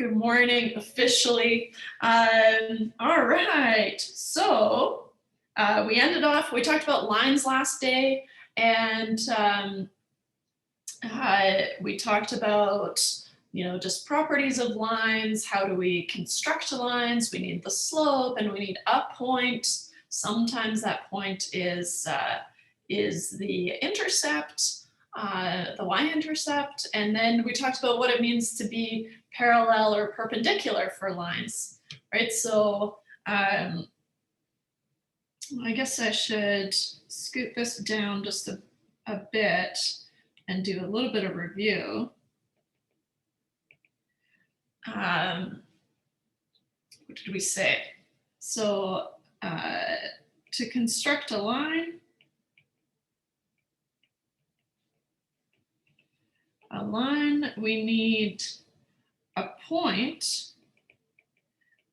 Good morning, officially. All right, so we ended off, we talked about lines last day, and we talked about, just properties of lines. How do we construct lines? We need the slope and we need a point. Sometimes that point is the intercept, the y-intercept, and then we talked about what it means to be parallel or perpendicular for lines, right? So I guess I should scoot this down just a bit and do a little bit of review. What did we say? So to construct a line, we need a point,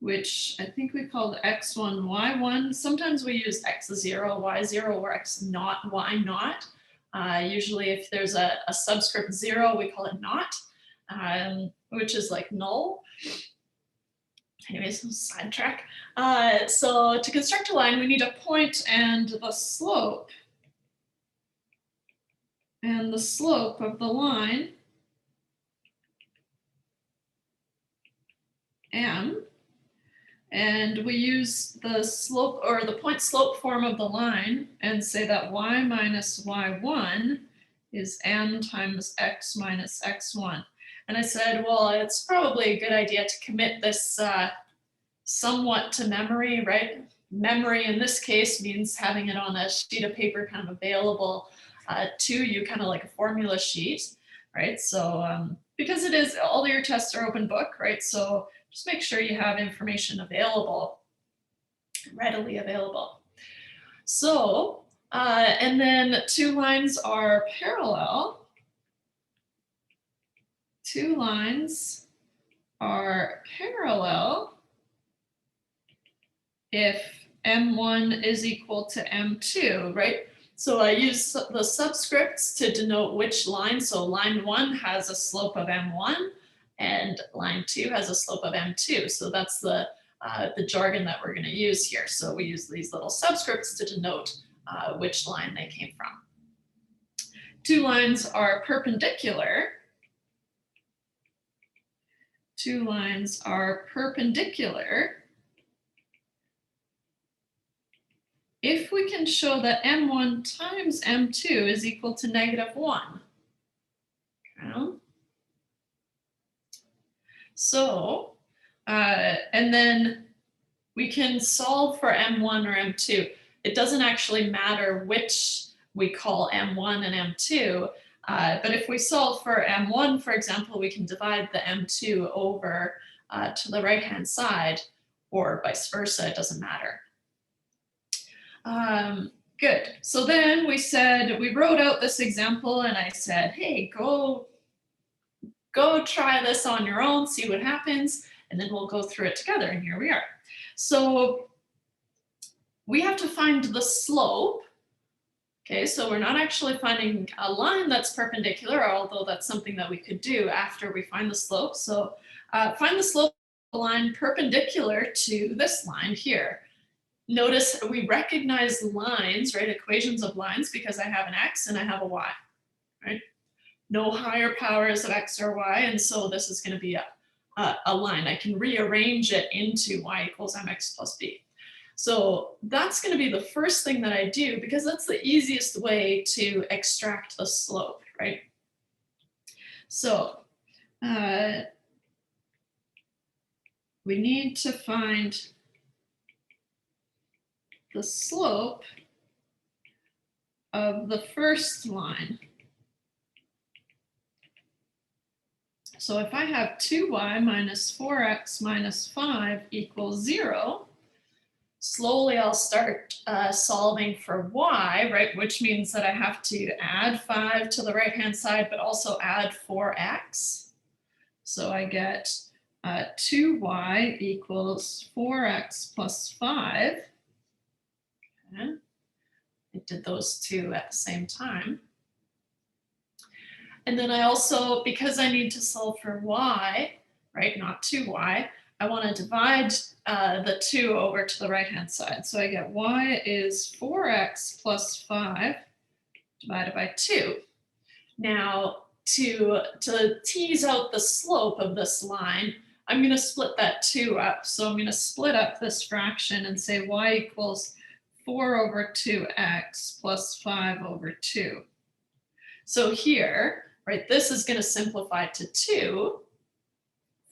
which I think we called x1, y1. Sometimes we use x0, y0, or x naught, y naught. Usually if there's a subscript 0, we call it naught, which is like null. Anyways, sidetrack. So to construct a line, we need a point and the slope. And the slope of the line, m, and we use the slope or the point slope form of the line and say that y minus y1 is m times x minus x1. And I said, well, it's probably a good idea to commit this somewhat to memory, right? Memory in this case means having it on a sheet of paper kind of available to you, kind of like a formula sheet, right? So because it is, all your tests are open book, right? So just make sure you have information available, readily available. So, and then two lines are parallel. Two lines are parallel if m1 is equal to m2, right? So I use the subscripts to denote which line. So line 1 has a slope of m1 and line 2 has a slope of m2. So that's the jargon that we're going to use here. So we use these little subscripts to denote which line they came from. Two lines are perpendicular. Two lines are perpendicular if we can show that m1 times m2 is equal to -1. Okay. So, and then we can solve for m1 or m2. It doesn't actually matter which we call m1 and m2, but if we solve for m1, for example, we can divide the m2 over to the right-hand side, or vice versa, it doesn't matter. Good. So then we said, we wrote out this example and I said, hey, go try this on your own, see what happens, and then we'll go through it together, and here we are. So we have to find the slope. Okay, so we're not actually finding a line that's perpendicular, although that's something that we could do after we find the slope. So find the slope of the line perpendicular to this line here. Notice we recognize lines, right? Equations of lines, because I have an x and I have a y, right? No higher powers of x or y, and so this is going to be a line. I can rearrange it into y equals mx plus b. So that's going to be the first thing that I do, because that's the easiest way to extract the slope, right? So we need to find the slope of the first line. So if I have 2y minus 4x minus 5 equals 0, slowly I'll start solving for y, right? Which means that I have to add 5 to the right-hand side, but also add 4x. So I get 2y equals 4x plus 5. Okay. I did those two at the same time. And then I also, because I need to solve for y, right? Not 2y. I want to divide the 2 over to the right-hand side. So I get y is 4x plus 5 divided by 2. Now, to tease out the slope of this line, I'm going to split that 2 up. So I'm going to split up this fraction and say y equals 4 over 2x plus 5 over 2. So here, right, this is going to simplify to 2.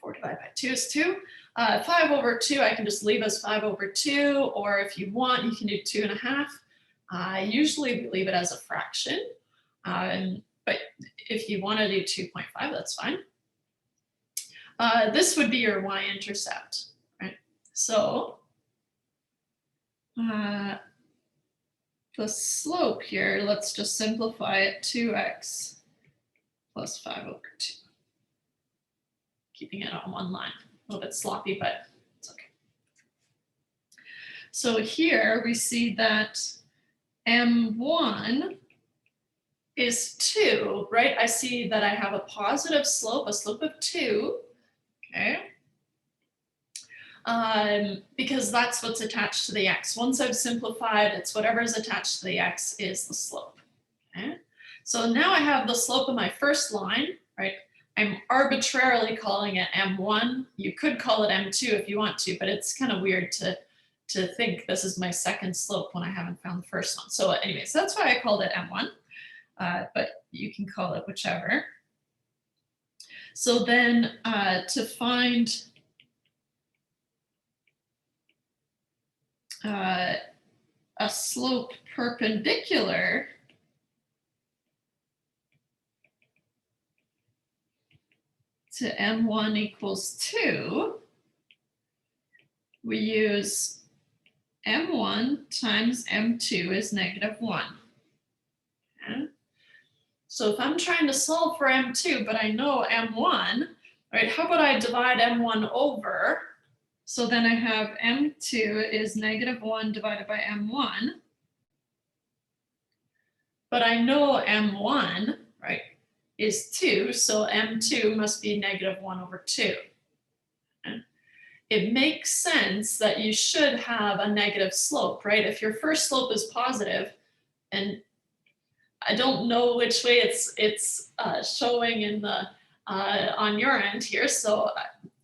4 divided by 2 is 2. 5 over 2, I can just leave as 5 over 2, or if you want, you can do 2.5. Usually we leave it as a fraction, but if you want to do 2.5, that's fine. This would be your y-intercept, right? So the slope here, let's just simplify it, 2x plus 5 over 2. Keeping it on one line. A little bit sloppy, but it's okay. So here we see that m1 is 2, right? I see that I have a positive slope, a slope of 2, okay? Because that's what's attached to the x. Once I've simplified, it's whatever is attached to the x is the slope, okay? So now I have the slope of my first line, right? I'm arbitrarily calling it M1. You could call it M2 if you want to, but it's kind of weird to think this is my second slope when I haven't found the first one. So anyways, that's why I called it M1, but you can call it whichever. So then to find a slope perpendicular to m1 equals 2, we use m1 times m2 is negative 1. Okay. So if I'm trying to solve for m2, but I know m1, right, how about I divide m1 over? So then I have m2 is negative 1 divided by m1. But I know m1, right, is 2, so m2 must be negative 1 over 2. Okay. It makes sense that you should have a negative slope, right? If your first slope is positive, and I don't know which way it's showing in the on your end here, so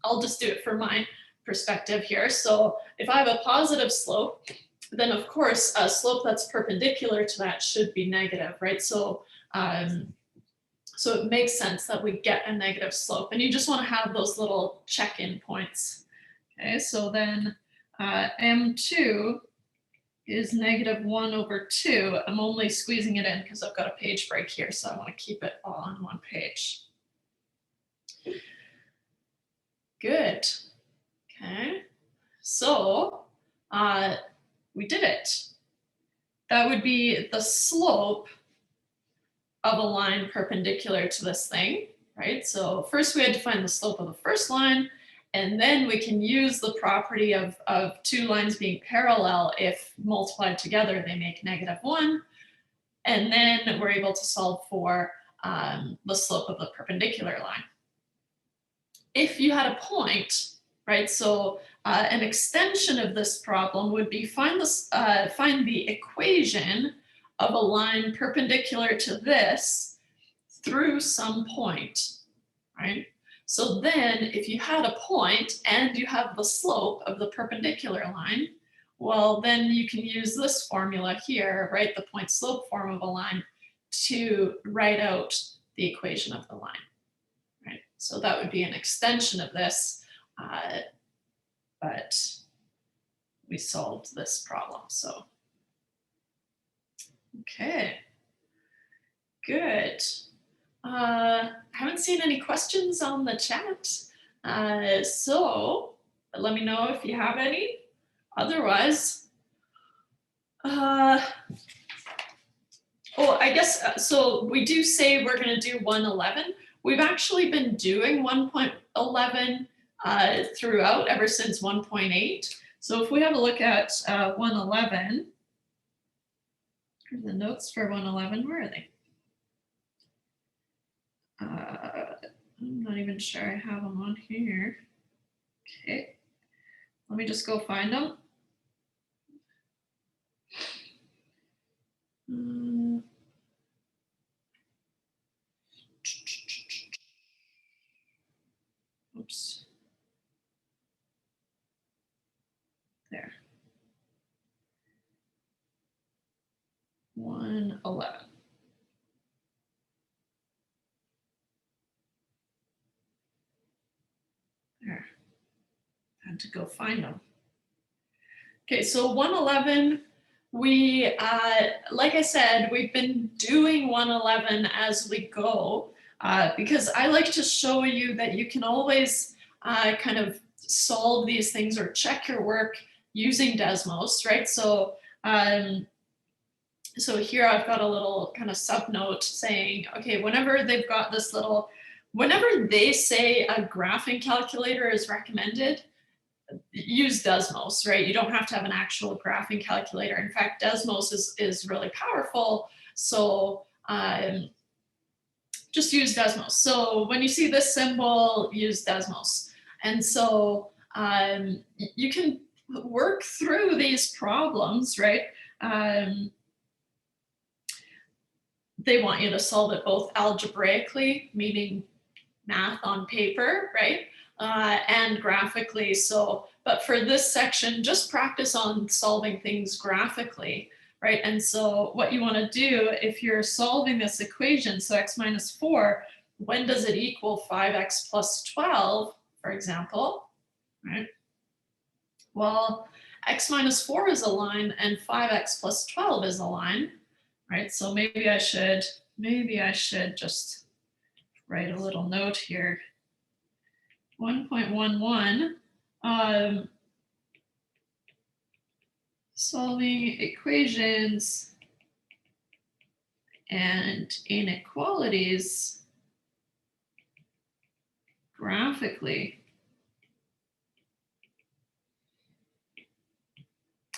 I'll just do it for my perspective here. So if I have a positive slope, then of course a slope that's perpendicular to that should be negative, right? So so it makes sense that we get a negative slope, and you just want to have those little check-in points. Okay, so then m2 is negative 1 over 2. I'm only squeezing it in because I've got a page break here, so I want to keep it all on one page. Good. Okay, so we did it. That would be the slope of a line perpendicular to this thing, right? So first we had to find the slope of the first line, and then we can use the property of two lines being parallel. If multiplied together, they make negative 1. And then we're able to solve for the slope of the perpendicular line. If you had a point, right? So an extension of this problem would be find the equation of a line perpendicular to this through some point, right? So then if you had a point and you have the slope of the perpendicular line, well, then you can use this formula here, right? The point slope form of a line to write out the equation of the line, right? So that would be an extension of this, but we solved this problem, so. Okay, good. I haven't seen any questions on the chat, so let me know if you have any. Otherwise, oh, I guess, so we do say we're going to do 111. We've actually been doing 1.11 throughout ever since 1.8. So if we have a look at 111, the notes for 111, where are they? I'm not even sure I have them on here. Okay, let me just go find them. Oops. There. 111. There. Had to go find them. Okay, so 111, we, like I said, we've been doing 111 as we go, because I like to show you that you can always kind of solve these things or check your work using Desmos, right? So, so here I've got a little kind of subnote saying, okay, whenever they've got this little, whenever they say a graphing calculator is recommended, use Desmos, right? You don't have to have an actual graphing calculator. In fact, Desmos is really powerful. So just use Desmos. So when you see this symbol, use Desmos. And so you can work through these problems, right? They want you to solve it both algebraically, meaning math on paper, right? And graphically. So, but for this section, just practice on solving things graphically, right? And so what you want to do if you're solving this equation, so x minus 4, when does it equal 5x plus 12, for example, right? Well, x minus 4 is a line and 5x plus 12 is a line, right? So maybe I should just write a little note here. 1.11, solving equations and inequalities graphically.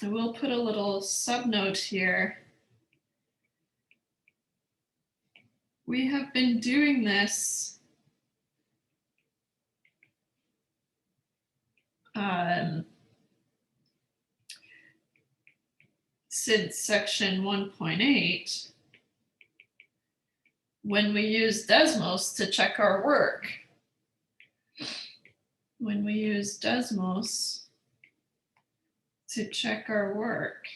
I will put a little subnote here. We have been doing this since section 1.8 when we use Desmos to check our work. When we use Desmos to check our work.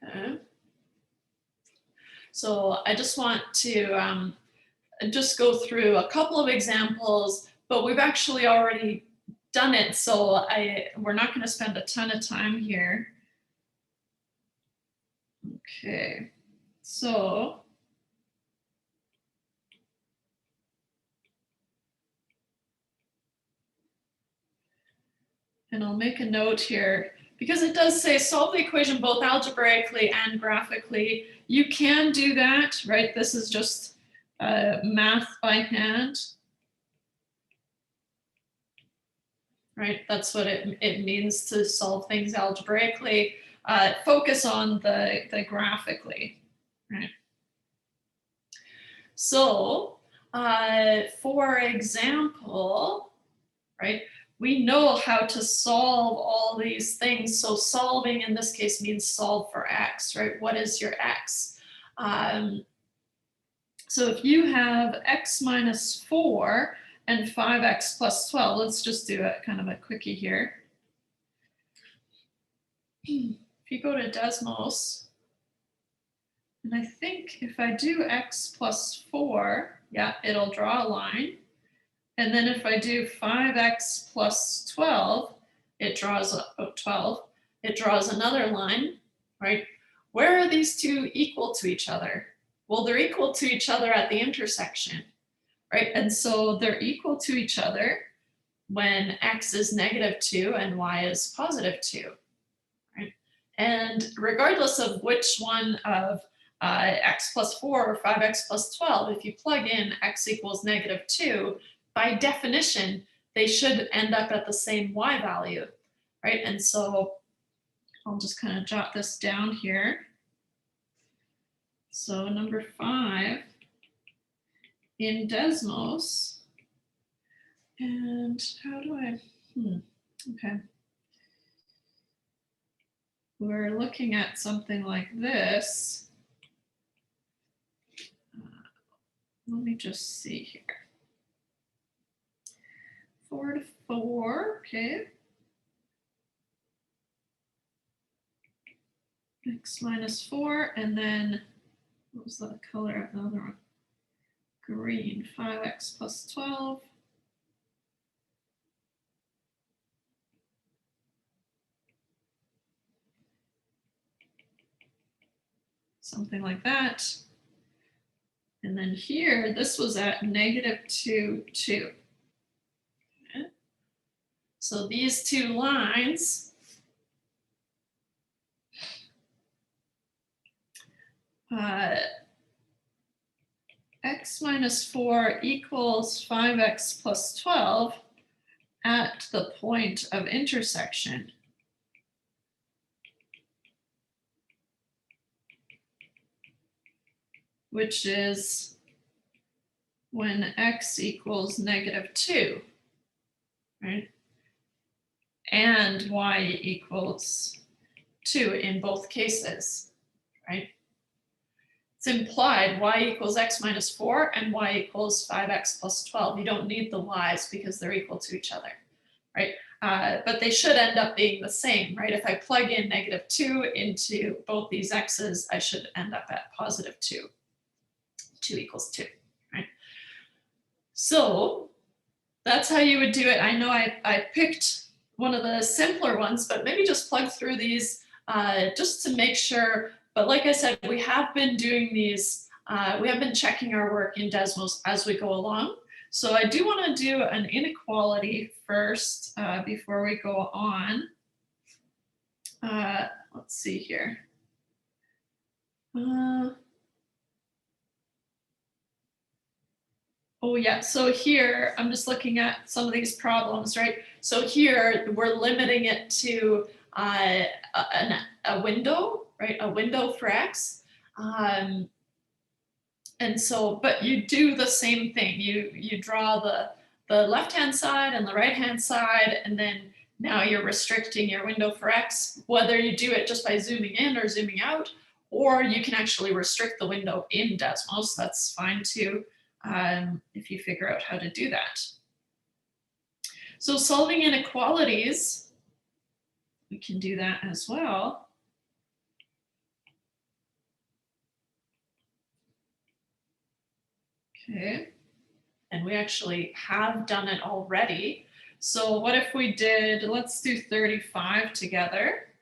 Okay. So I just want to just go through a couple of examples, but we've actually already done it, so we're not going to spend a ton of time here. Okay, so and I'll make a note here because it does say solve the equation both algebraically and graphically. You can do that, right? This is just math by hand. Right, that's what it means to solve things algebraically. Focus on the graphically, right? So, for example, right, we know how to solve all these things. So solving in this case means solve for x, right? What is your x? So if you have x minus 4 and 5x plus 12, let's just do a kind of a quickie here. If you go to Desmos, and I think if I do x plus 4, yeah, it'll draw a line. And then if I do 5x plus 12, it draws it draws another line, right? Where are these two equal to each other? Well, they're equal to each other at the intersection, right? And so they're equal to each other when x is -2 and y is +2, right? And regardless of which one of x plus 4 or 5x plus 12, if you plug in x equals -2, by definition, they should end up at the same y value, right? And so I'll just kind of jot this down here. So number 5 in Desmos. And how do I, okay. We're looking at something like this. Let me just see here. 4 to 4, okay. X minus 4, and then what was the color of the other one? Green, 5x plus 12. Something like that. And then here, this was at -2, 2. Okay. So these two lines x minus 4 equals 5x plus 12 at the point of intersection. Which is when x equals -2, right? And y equals 2 in both cases, right? It's implied y equals x minus 4 and y equals 5x plus 12. You don't need the y's because they're equal to each other, right? But they should end up being the same, right? If I plug in -2 into both these x's, I should end up at +2. 2 equals 2, right? So that's how you would do it. I know I picked one of the simpler ones, but maybe just plug through these just to make sure. But like I said, we have been doing these, we have been checking our work in Desmos as we go along. So I do want to do an inequality first before we go on. Let's see here. Oh yeah, so here I'm just looking at some of these problems, right? So here we're limiting it to a window, right? A window for x. And so, but you do the same thing. You draw the left-hand side and the right-hand side, and then now you're restricting your window for x, whether you do it just by zooming in or zooming out, or you can actually restrict the window in Desmos. That's fine too. If you figure out how to do that. So solving inequalities, we can do that as well. Okay, and we actually have done it already. So what if we did, let's do 35 together.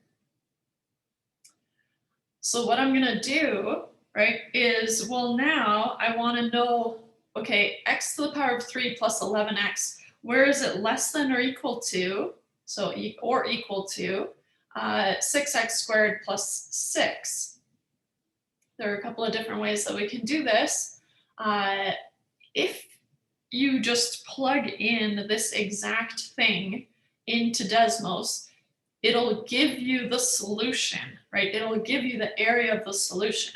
So what I'm gonna do, right, is, well, now I wanna know, okay, x to the power of 3 plus 11x, where is it less than or equal to, so or equal to 6x squared plus 6. There are a couple of different ways that we can do this. If you just plug in this exact thing into Desmos, it'll give you the solution, right? It'll give you the area of the solution.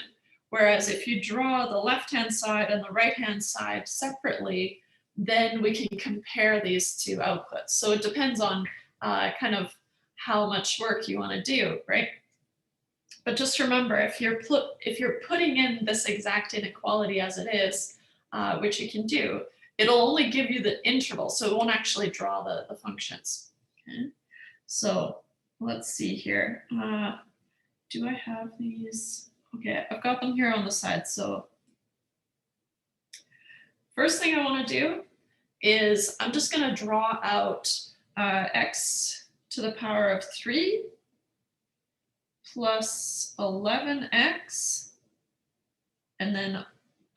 Whereas if you draw the left-hand side and the right-hand side separately, then we can compare these two outputs. So it depends on kind of how much work you want to do, right? But just remember, if you're putting in this exact inequality as it is, which you can do, it'll only give you the interval, so it won't actually draw the functions. Okay? So let's see here. Do I have these? Okay, I've got them here on the side. So first thing I want to do is I'm just going to draw out x to the power of 3 plus 11x. And then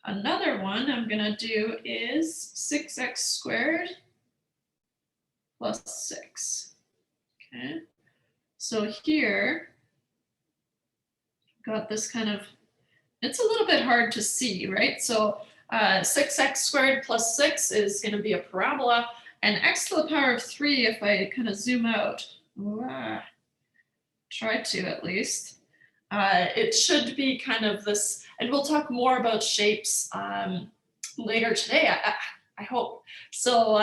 another one I'm going to do is 6x squared plus 6. Okay, so here got this kind of, it's a little bit hard to see, right? So 6x squared plus 6 is going to be a parabola, and x to the power of 3, if I kind of zoom out, try to at least, it should be kind of this, and we'll talk more about shapes later today, I hope. So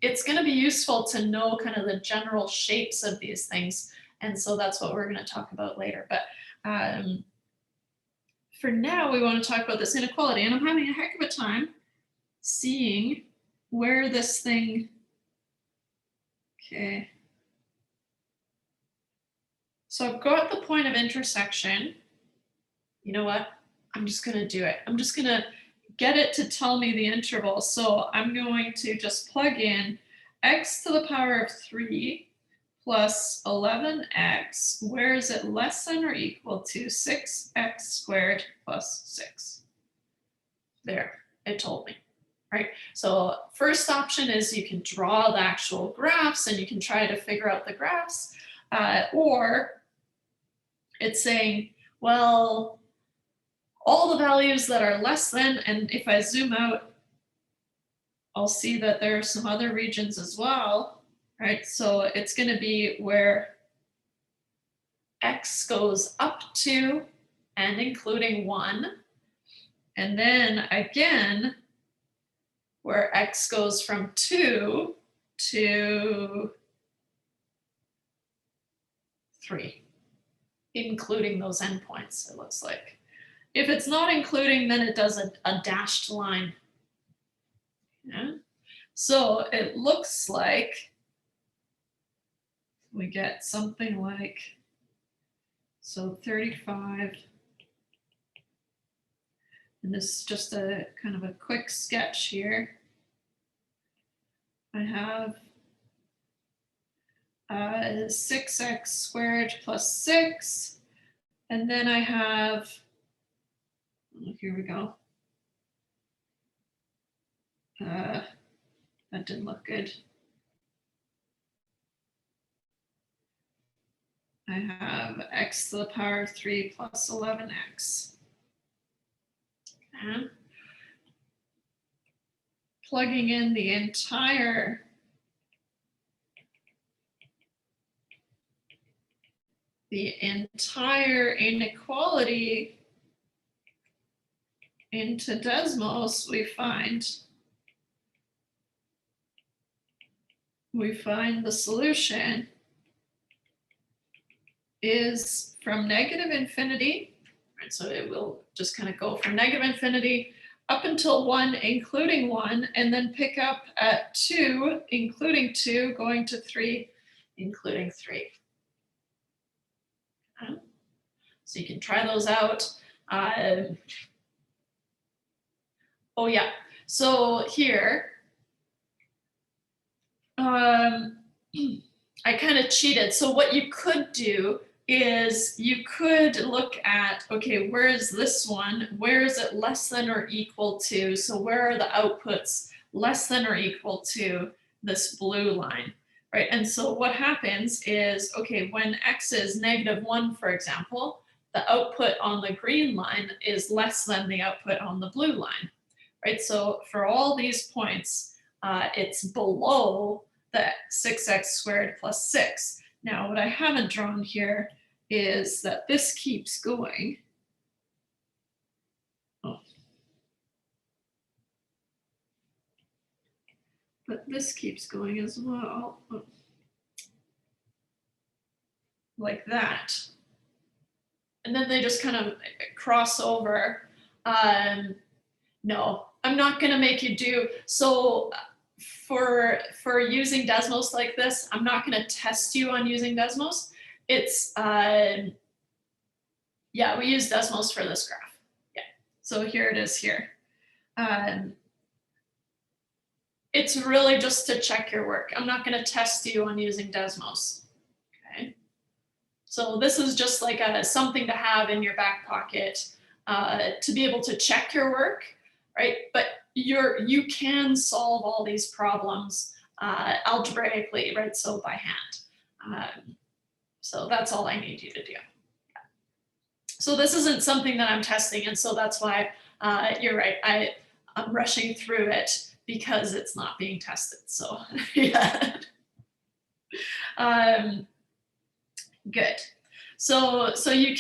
it's going to be useful to know kind of the general shapes of these things. And so that's what we're going to talk about later. But for now, we want to talk about this inequality. And I'm having a heck of a time seeing where this thing, okay. So I've got the point of intersection. You know what? I'm just going to do it. I'm just going to get it to tell me the interval. So I'm going to just plug in x to the power of 3 plus 11x. Where is it less than or equal to 6x squared plus 6? There, it told me. Right? So first option is you can draw the actual graphs and you can try to figure out the graphs, or it's saying, well, all the values that are less than, and if I zoom out, I'll see that there are some other regions as well, right? So it's going to be where x goes up to and including 1, and then again, where x goes from 2 to 3, including those endpoints, it looks like. If it's not including, then it does a dashed line. Yeah. So it looks like we get something like, so 35. And this is just a kind of a quick sketch here. I have 6x squared plus 6. And then I have, here we go. That didn't look good. I have x to the power of 3 plus 11x. Okay. Plugging in the entire inequality into Desmos, we find the solution is from negative infinity, right? So it will just kind of go from negative infinity up until 1, including 1, and then pick up at 2, including 2, going to 3, including 3. So you can try those out. Oh yeah, so here, I kind of cheated. So what you could do is you could look at, okay, where is this one? Where is it less than or equal to? So where are the outputs less than or equal to this blue line, right? And so what happens is, okay, when x is -1, for example, the output on the green line is less than the output on the blue line, right? So for all these points, it's below the 6x squared plus 6. Now, what I haven't drawn here is that this keeps going. Oh. But this keeps going as well. Oh. Like that. And then they just kind of cross over. No, I'm not going to make you do. So for using Desmos like this, I'm not going to test you on using Desmos. It's, yeah, we use Desmos for this graph. Yeah, so here it is here. It's really just to check your work. I'm not going to test you on using Desmos. Okay. So this is just like something to have in your back pocket to be able to check your work, right? But you can solve all these problems algebraically, right? So by hand. So that's all I need you to do. So this isn't something that I'm testing, and so that's why you're right. I'm rushing through it because it's not being tested. So yeah. Good. So you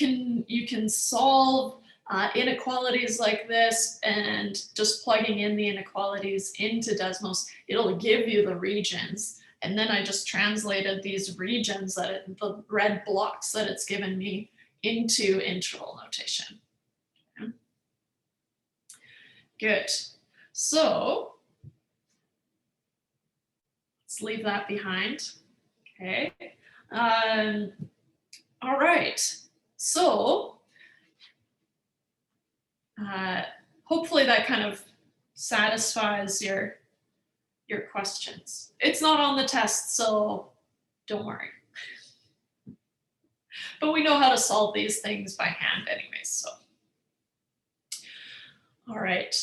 can solve inequalities like this, and just plugging in the inequalities into Desmos, it'll give you the regions. And then I just translated these regions, the red blocks that it's given me, into interval notation. Okay. Good. So let's leave that behind. Okay. All right. So hopefully that kind of satisfies your questions. It's not on the test, so don't worry. But we know how to solve these things by hand anyways, so. All right,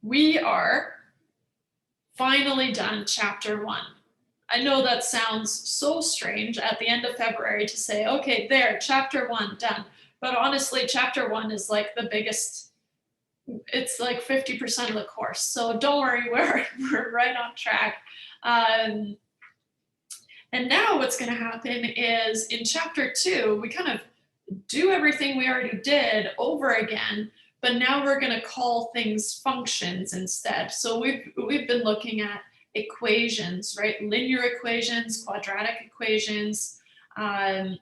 we are finally done chapter 1. I know that sounds so strange at the end of February to say, okay, there, chapter 1 done. But honestly, chapter 1 is like the biggest, it's like 50% of the course. So don't worry, we're right on track. And now what's going to happen is in chapter 2, we kind of do everything we already did over again, but now we're going to call things functions instead. So we've been looking at equations, right? Linear equations, quadratic equations,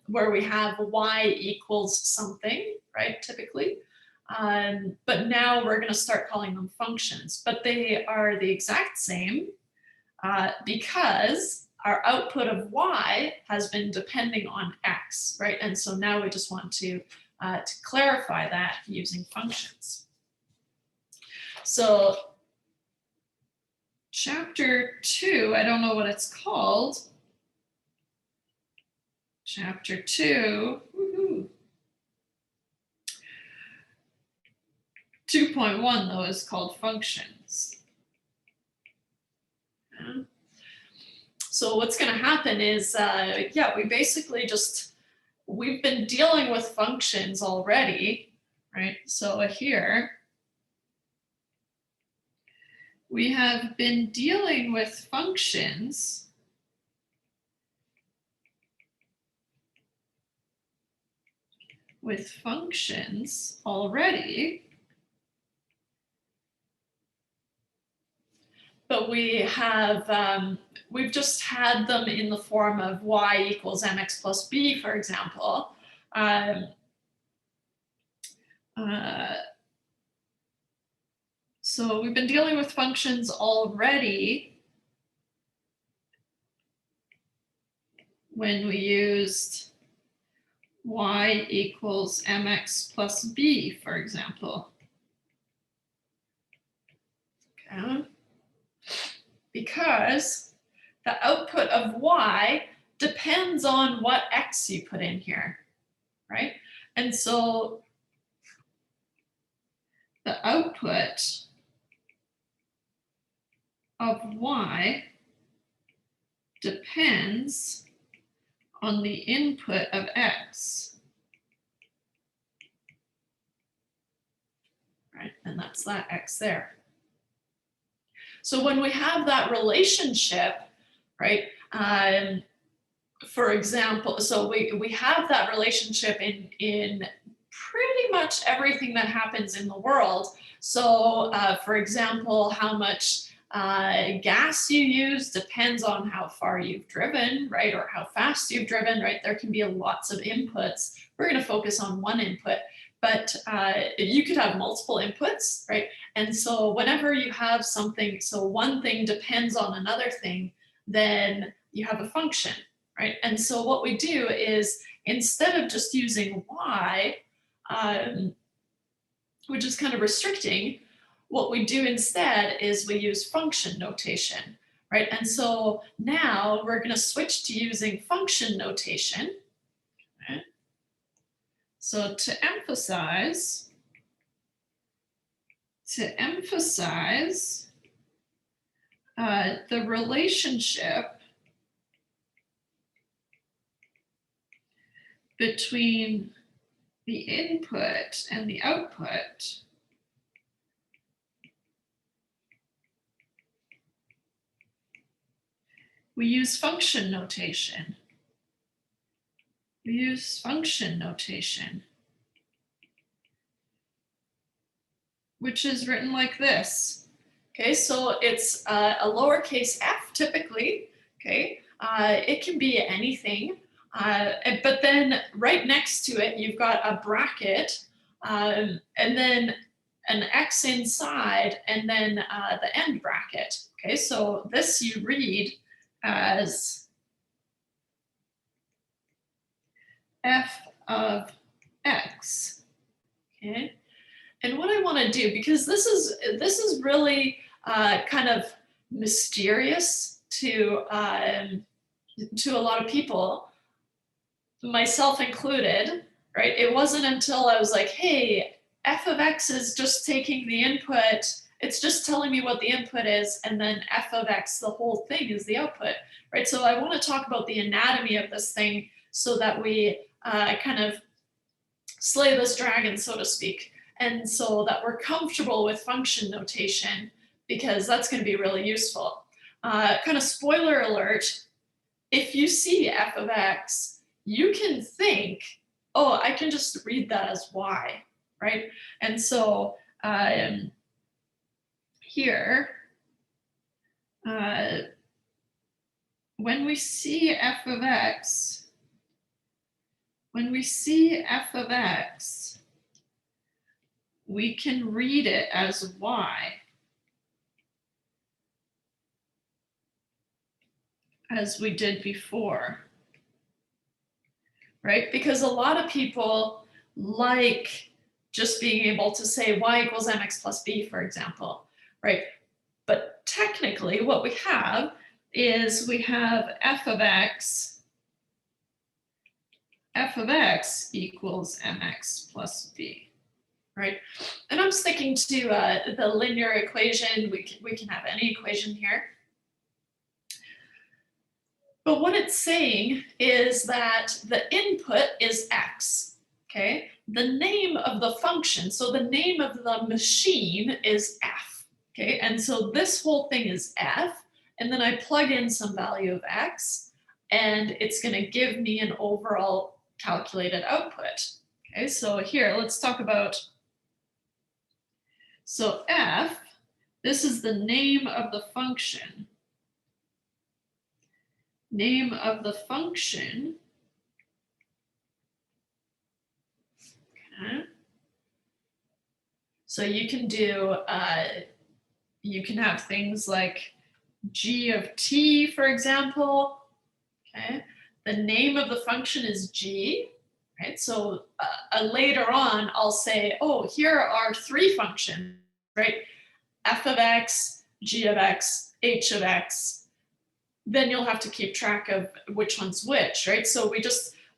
where we have y equals something, right, typically. But now we're going to start calling them functions, but they are the exact same because our output of y has been depending on x, right? And so now we just want to clarify that using functions. So chapter 2, I don't know what it's called. Chapter 2, woohoo. 2.1 though is called functions. Yeah. So what's going to happen is, we basically we've been dealing with functions already, right? So here, we have been dealing with functions already. But we have, we've just had them in the form of y equals mx plus b, for example. So we've been dealing with functions already when we used y equals mx plus b, for example. Okay. Because the output of y depends on what x you put in here, right? And so the output of y depends on the input of x, right? And that's that x there. So when we have that relationship, right, for example, so we have that relationship in pretty much everything that happens in the world. So for example, how much gas you use depends on how far you've driven, right, or how fast you've driven, right? There can be lots of inputs. We're going to focus on one input, but you could have multiple inputs, right? And so whenever you have something, so one thing depends on another thing, then you have a function, right? And so what we do is, instead of just using y, which is kind of restricting, what we do instead is we use function notation, right? And so now we're going to switch to using function notation. Okay. So to emphasize the relationship between the input and the output, we use function notation. which is written like this. Okay, so it's a lowercase f typically. Okay, it can be anything, but then right next to it you've got a bracket, and then an x inside, and then the end bracket. Okay, so this you read as f of x. Okay, and what I want to do, because this is really kind of mysterious to a lot of people, myself included, right? It wasn't until I was like, hey, f of x is just taking the input, it's just telling me what the input is, and then f of x, the whole thing, is the output, right? So I want to talk about the anatomy of this thing so that we kind of slay this dragon, so to speak, and so that we're comfortable with function notation, because that's going to be really useful. Kind of spoiler alert, if you see f of x, you can think, oh, I can just read that as y, right? And so here, when we see f of x, we can read it as y, as we did before, right? Because a lot of people like just being able to say y equals mx plus b, for example, right? But technically what we have is we have f of x equals mx plus b, right? And I'm sticking to the linear equation. We can have any equation here. But what it's saying is that the input is x, okay? The name of the function, so the name of the machine is f, okay? And so this whole thing is f, and then I plug in some value of x, and it's gonna give me an overall calculated output. Okay, so here, let's talk about, so f, this is the name of the function. Name of the function. Okay. So you can do, you can have things like g of t, for example. Okay. The name of the function is g, right? So later on, I'll say, oh, here are three functions, right? F of x, g of x, h of x. Then you'll have to keep track of which one's which, right? So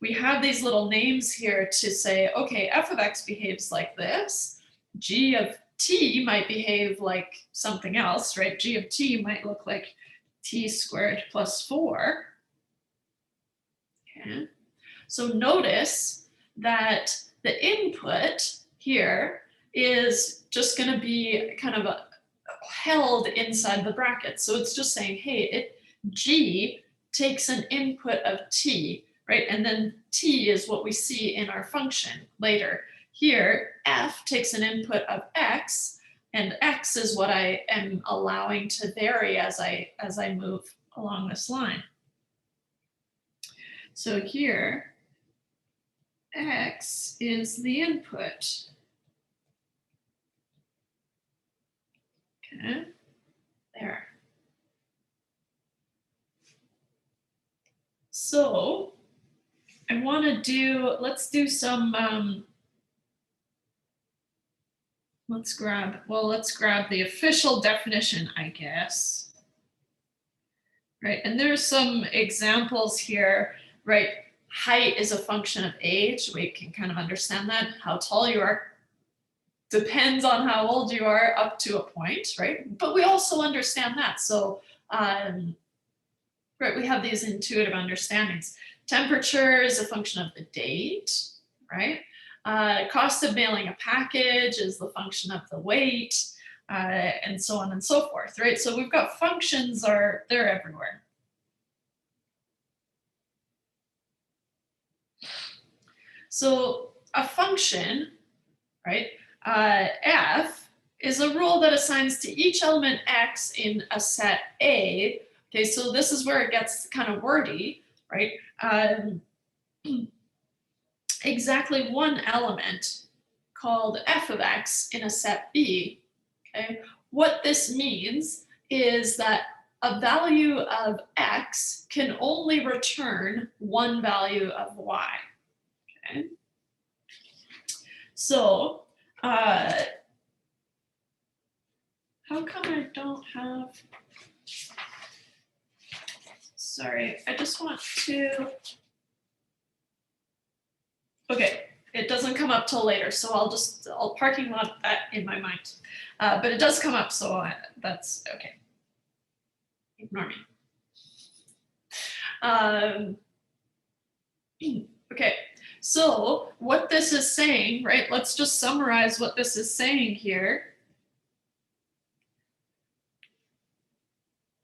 we have these little names here to say, okay, f of x behaves like this. G of t might behave like something else, right? G of t might look like t squared plus 4. Okay. So notice that the input here is just going to be kind of held inside the bracket. So it's just saying, hey, g takes an input of t, right? And then t is what we see in our function later. Here, f takes an input of x, and x is what I am allowing to vary as I move along this line. So here, x is the input. Okay, there. So I want to do, let's do some, let's grab the official definition, I guess. Right, and there's some examples here, right? Height is a function of age. We can kind of understand that. How tall you are depends on how old you are up to a point, right? But we also understand that. So, right, we have these intuitive understandings. Temperature is a function of the date, right? Cost of mailing a package is the function of the weight, and so on and so forth, right? So we've got functions, they're everywhere. So a function, right, f is a rule that assigns to each element x in a set A. Okay, so this is where it gets kind of wordy, right? Exactly one element called f of x in a set B. Okay, what this means is that a value of x can only return one value of y. Okay, so how come I don't have, sorry, I just want to, okay, it doesn't come up till later, so I'll parking lot that in my mind. But it does come up, so that's okay. Ignore me. Okay, so what this is saying, right? Let's just summarize what this is saying here.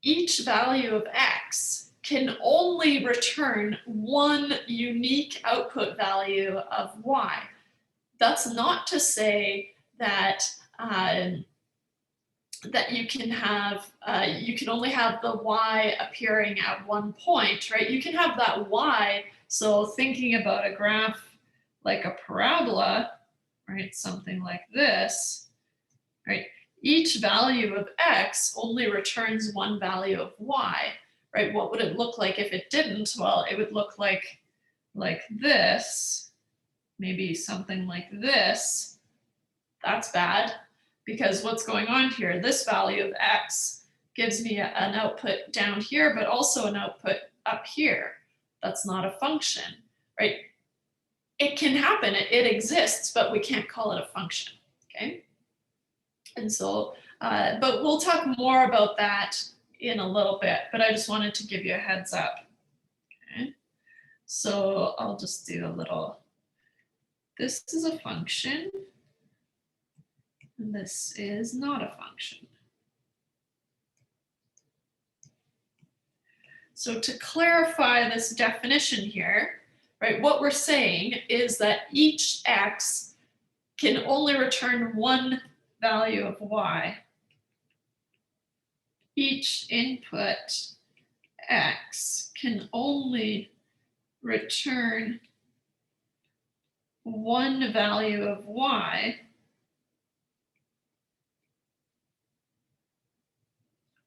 Each value of x can only return one unique output value of y. That's not to say that that you can have, you can only have the y appearing at one point, right? You can have that y, so thinking about a graph like a parabola, right? Something like this, right? Each value of x only returns one value of y, right? What would it look like if it didn't? Well, it would look like this, maybe something like this. That's bad, because what's going on here, this value of x gives me an output down here, but also an output up here. That's not a function, right? It can happen, it exists, but we can't call it a function, okay? And so, but we'll talk more about that in a little bit, but I just wanted to give you a heads up, okay? So I'll just do a little, this is a function, and this is not a function. So to clarify this definition here, right, what we're saying is that each x can only return one value of y. Each input x can only return one value of y,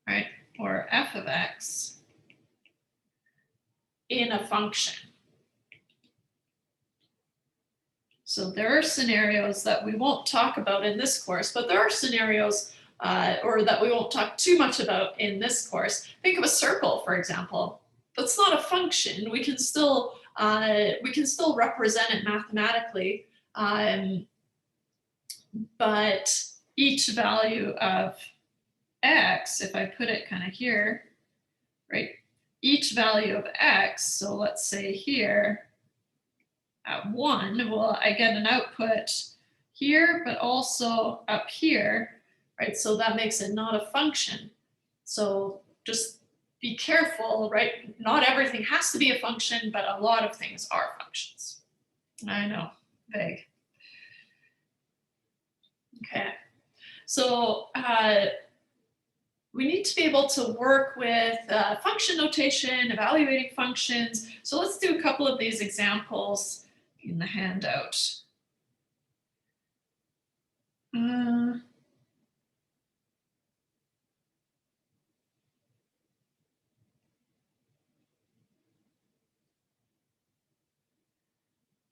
right, or f of x in a function. So there are scenarios that we won't talk about in this course, but there are scenarios or that we won't talk too much about in this course. Think of a circle, for example. That's not a function. We can still represent it mathematically, but each value of x, if I put it kind of here, right? Each value of x, so let's say here at 1, well, I get an output here, but also up here, right? So that makes it not a function. So just be careful, right? Not everything has to be a function, but a lot of things are functions. I know, vague. Okay, so we need to be able to work with function notation, evaluating functions. So let's do a couple of these examples in the handout. And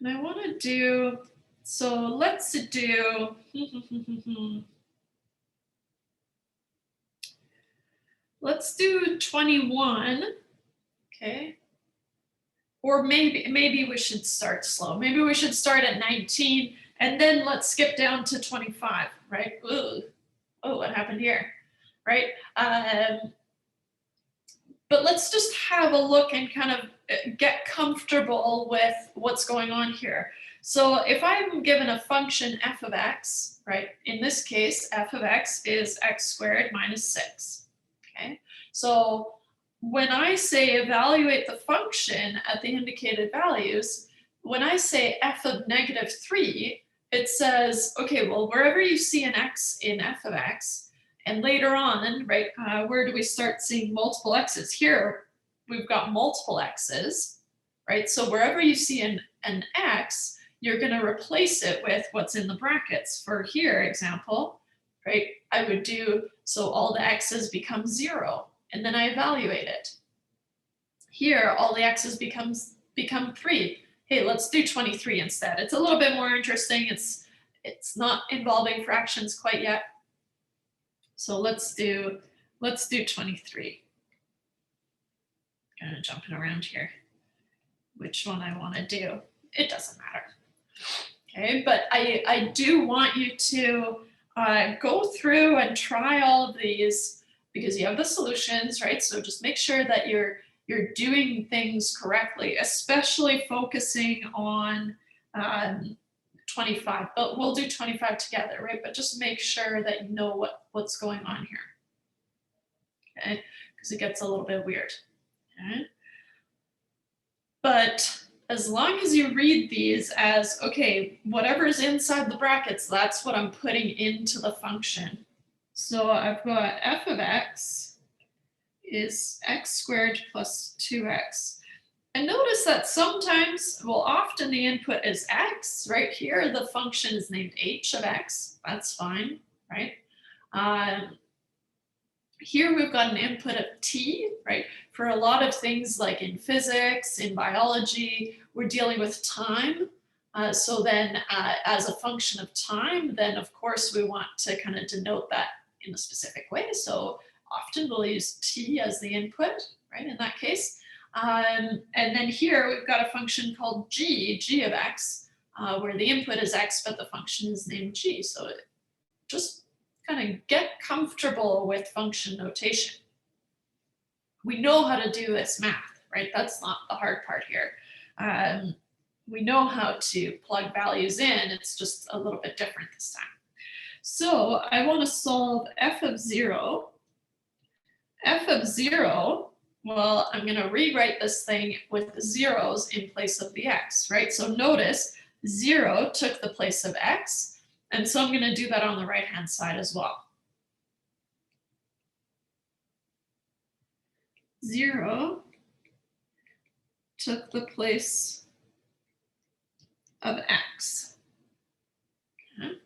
I want to do, so let's do, let's do 21, okay? Or maybe we should start slow. Maybe we should start at 19 and then let's skip down to 25, right? Ooh. Oh, what happened here, right? But let's just have a look and kind of get comfortable with what's going on here. So if I'm given a function f of x, right? In this case, f of x is x squared minus 6, okay? So when I say evaluate the function at the indicated values, when I say f of -3, it says, okay, well, wherever you see an x in f of x, and later on, right, where do we start seeing multiple x's? Here, we've got multiple x's, right? So wherever you see an x, you're going to replace it with what's in the brackets. For here, example, right, I would do, so all the x's become 0, and then I evaluate it. Here, all the x's become 3. Hey, let's do 23 instead. It's a little bit more interesting. It's not involving fractions quite yet. So let's do 23. Kind of jumping around here. Which one I want to do? It doesn't matter. Okay, but I do want you to go through and try all of these because you have the solutions, right? So just make sure that you're doing things correctly, especially focusing on 25, but we'll do 25 together, right? But just make sure that you know what's going on here, okay? Because it gets a little bit weird, okay? But as long as you read these as, okay, whatever's inside the brackets, that's what I'm putting into the function. So I've got f of x is x squared plus 2x. And notice that sometimes, well, often the input is x. Right here, the function is named h of x. That's fine, right? Here we've got an input of t, right? For a lot of things like in physics, in biology, we're dealing with time. So then as a function of time, then of course we want to kind of denote that in a specific way. So often we'll use t as the input, right, in that case. And then here we've got a function called g of x, where the input is x, but the function is named g. So just kind of get comfortable with function notation. We know how to do this math, right? That's not the hard part here. We know how to plug values in. It's just a little bit different this time. So I want to solve f of 0. F of 0, well, I'm going to rewrite this thing with zeros in place of the x, right? So notice 0 took the place of x, and so I'm going to do that on the right-hand side as well. 0 took the place of x. Okay.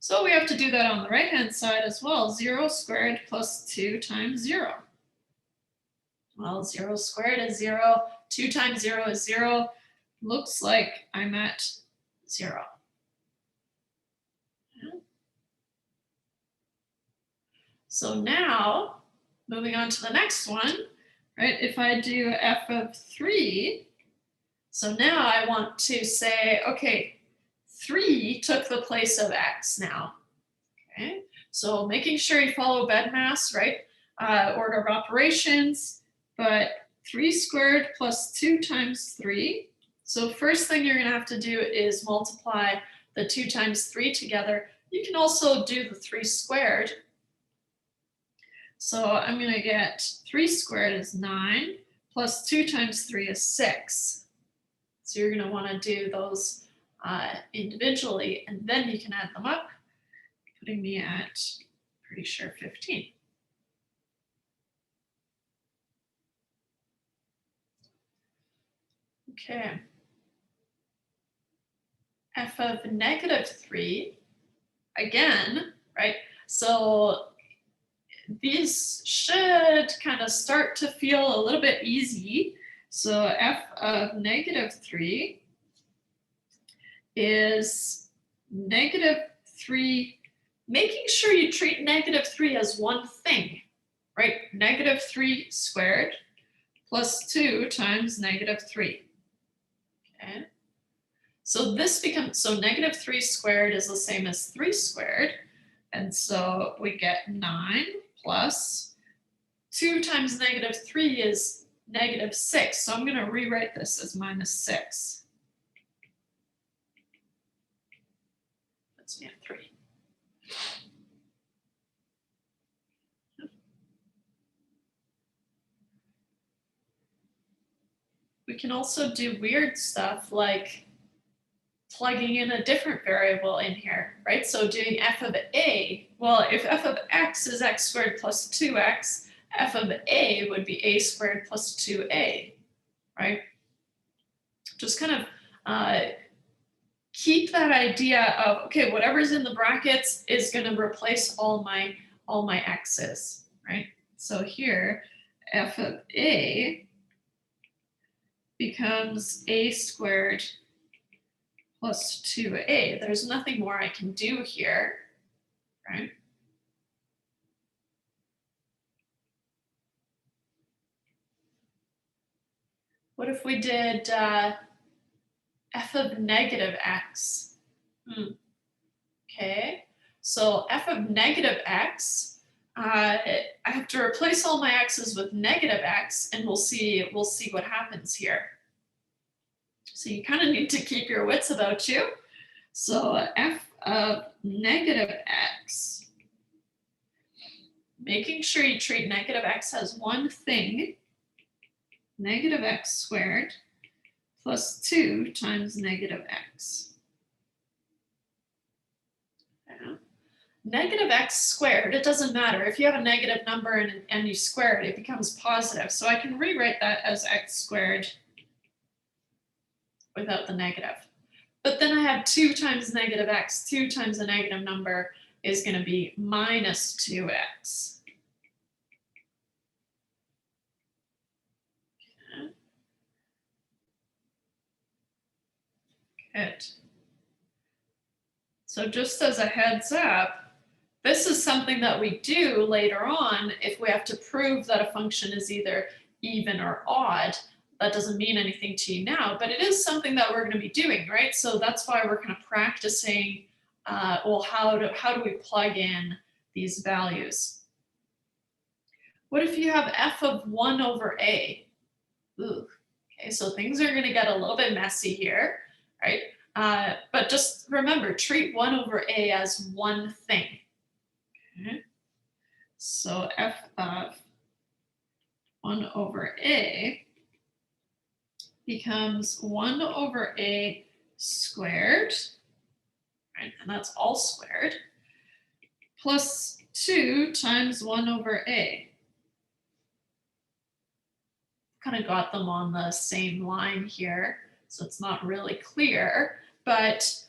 So we have to do that on the right-hand side as well. 0 squared plus 2 times 0. Well, 0 squared is 0. 2 times 0 is 0. Looks like I'm at 0. Okay. So now, moving on to the next one, right? If I do f of 3, so now I want to say, okay, 3 took the place of x now. Okay, so making sure you follow BEDMAS, right? Order of operations, but 3 squared plus 2 times 3. So first thing you're going to have to do is multiply the 2 times 3 together. You can also do the 3 squared. So I'm going to get 3 squared is 9 plus 2 times 3 is 6. So you're going to want to do those individually, and then you can add them up, putting me at, pretty sure, 15. Okay. F of -3, again, right? So these should kind of start to feel a little bit easy. So f of -3 is -3, making sure you treat -3 as one thing, right? -3 squared plus 2 times -3. Okay. So this becomes, so -3 squared is the same as 3 squared. And so we get 9 plus 2 times -3 is -6. So I'm going to rewrite this as -6. That's me at 3. We can also do weird stuff like plugging in a different variable in here, right? So doing f of a, well, if f of x is x squared plus 2x, f of a would be a squared plus 2a, right? Just kind of keep that idea of, okay, whatever's in the brackets is going to replace all my x's, right? So here, f of a becomes a squared plus 2a. There's nothing more I can do here, right? What if we did f of negative x? Okay, so f of negative x, I have to replace all my x's with negative x, and we'll see what happens here. So you kind of need to keep your wits about you. So f of negative x, making sure you treat negative x as one thing, negative x squared plus 2 times negative x. Yeah. Negative x squared, it doesn't matter. If you have a negative number and you square it, it becomes positive. So I can rewrite that as x squared without the negative. But then I have 2 times negative x. 2 times a negative number is going to be minus 2x. Okay. Good. So just as a heads up, this is something that we do later on if we have to prove that a function is either even or odd. That doesn't mean anything to you now, but it is something that we're going to be doing, right? So that's why we're kind of practicing, well, how do we plug in these values? What if you have f of 1 over a? Ooh, okay, so things are going to get a little bit messy here, right? But just remember, treat 1 over a as one thing. Okay. So f of 1 over a becomes 1 over a squared, right? And that's all squared, plus 2 times 1 over a. Kind of got them on the same line here, so it's not really clear, but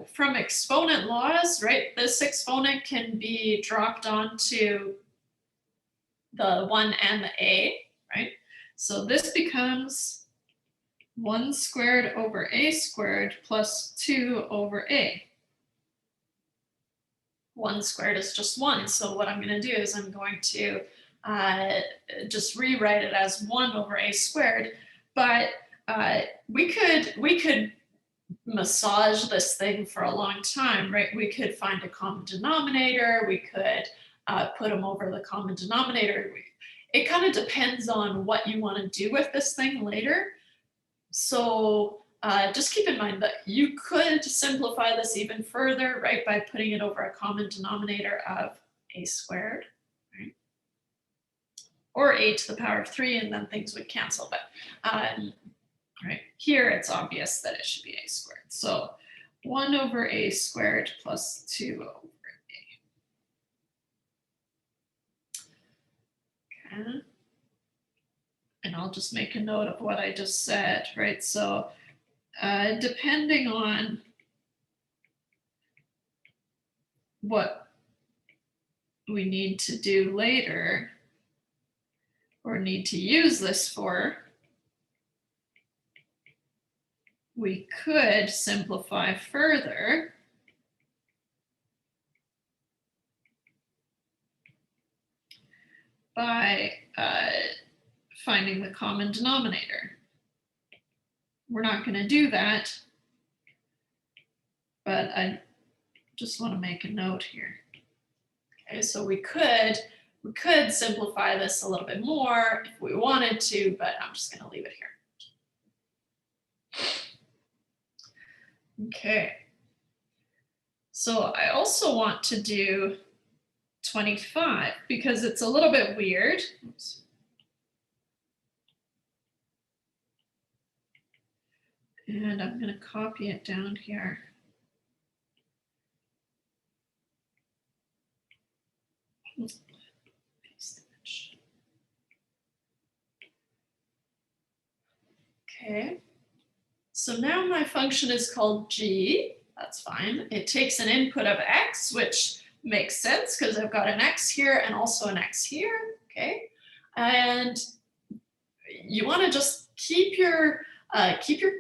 from exponent laws, right, this exponent can be dropped onto the 1 and the a, right? So this becomes 1 squared over a squared plus 2 over a. 1 squared is just 1, so what I'm going to do is I'm going to just rewrite it as 1 over a squared, but we could massage this thing for a long time, right? We could find a common denominator, we could put them over the common denominator. It kind of depends on what you want to do with this thing later. So just keep in mind that you could simplify this even further, right, by putting it over a common denominator of a squared, right? Or a to the power of 3, and then things would cancel. But right here, it's obvious that it should be a squared. So 1 over a squared plus 2 over a. Okay. And I'll just make a note of what I just said, right? So depending on what we need to do later or need to use this for, we could simplify further by finding the common denominator. We're not going to do that, but I just want to make a note here. Okay, so we could simplify this a little bit more if we wanted to, but I'm just going to leave it here. Okay. So I also want to do 25 because it's a little bit weird. Oops. And I'm going to copy it down here. Okay, so now my function is called g. That's fine. It takes an input of x, which makes sense because I've got an x here and also an x here. Okay, and you want to just keep your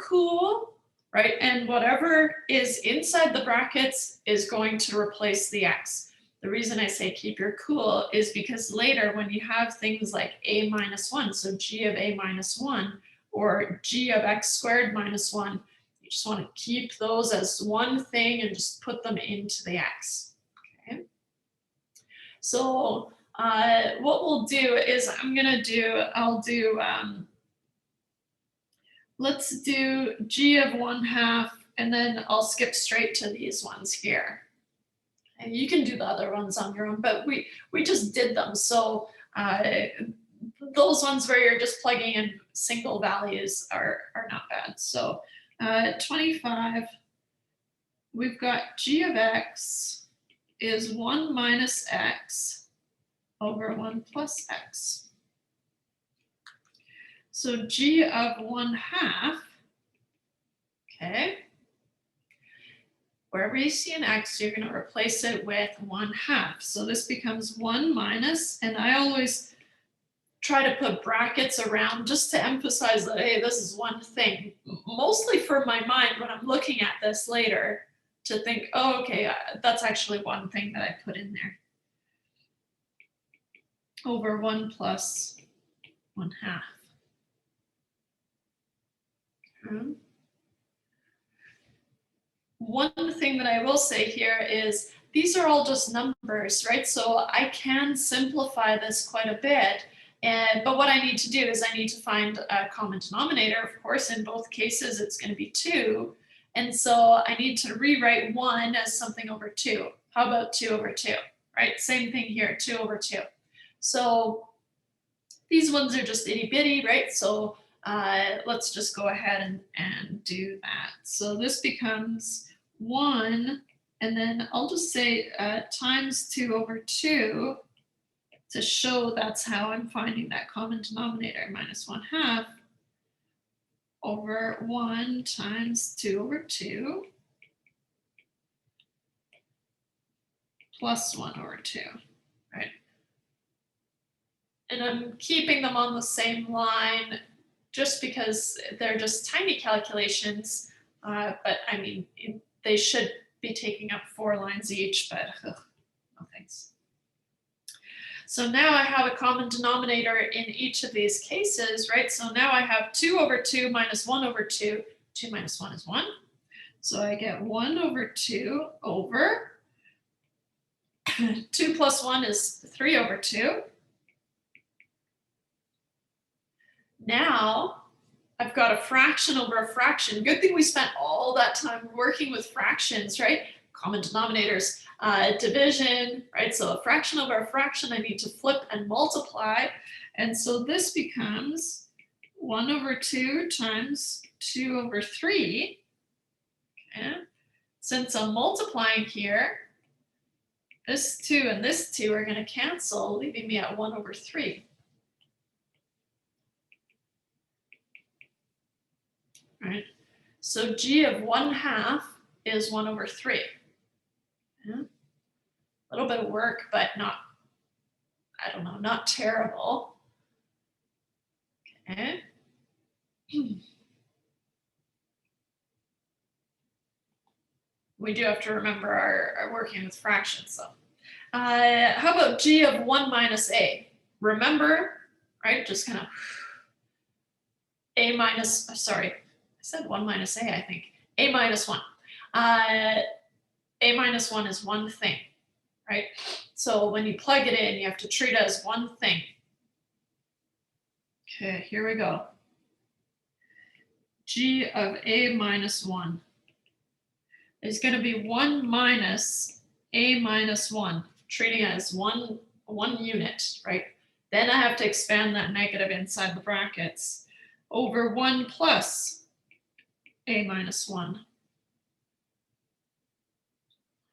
cool, right? And whatever is inside the brackets is going to replace the x. The reason I say keep your cool is because later when you have things like a minus 1, so g of a minus 1, or g of x squared minus 1, you just want to keep those as one thing and just put them into the x. Okay. So what we'll do is let's do g of 1/2, and then I'll skip straight to these ones here. And you can do the other ones on your own, but we just did them. So those ones where you're just plugging in single values are not bad. So 25, we've got g of x is 1 minus x over 1 plus x. So g of 1/2, okay, wherever you see an x, you're going to replace it with 1/2. So this becomes 1 minus, and I always try to put brackets around just to emphasize that, hey, this is one thing, mostly for my mind when I'm looking at this later, to think, oh, okay, that's actually one thing that I put in there. Over 1 plus 1/2. One thing that I will say here is these are all just numbers, right? So I can simplify this quite a bit. But what I need to do is I need to find a common denominator. Of course, in both cases, it's going to be 2. And so I need to rewrite 1 as something over 2. How about 2 over 2, right? Same thing here, 2 over 2. So these ones are just itty bitty, right? So let's just go ahead and do that. So this becomes 1, and then I'll just say times 2 over 2 to show that's how I'm finding that common denominator, minus 1/2 over 1 times 2 over 2 plus 1 over 2, right? And I'm keeping them on the same line just because they're just tiny calculations, but I mean, they should be taking up 4 lines each, but no thanks. So now I have a common denominator in each of these cases, right? So now I have 2 over 2 minus 1 over 2. 2 minus 1 is 1. So I get 1 over 2 over 2 plus 1 is 3 over 2. Now I've got a fraction over a fraction. Good thing we spent all that time working with fractions, right? Common denominators, division, right? So a fraction over a fraction, I need to flip and multiply. And so this becomes 1 over 2 times 2 over 3. Okay. Since I'm multiplying here, this 2 and this 2 are going to cancel, leaving me at 1 over 3. Right? So g of 1/2 is 1 over 3. Yeah. A little bit of work, but not, I don't know, not terrible. Okay. We do have to remember our working with fractions, though. How about g of 1 minus a? Remember, right? Just kind of a minus, sorry, I said 1 minus a, I think. A minus 1. A minus 1 is one thing, right? So when you plug it in, you have to treat it as one thing. Okay, here we go. G of a minus 1 is going to be 1 minus a minus 1, treating it as one unit, right? Then I have to expand that negative inside the brackets over 1 plus a minus 1.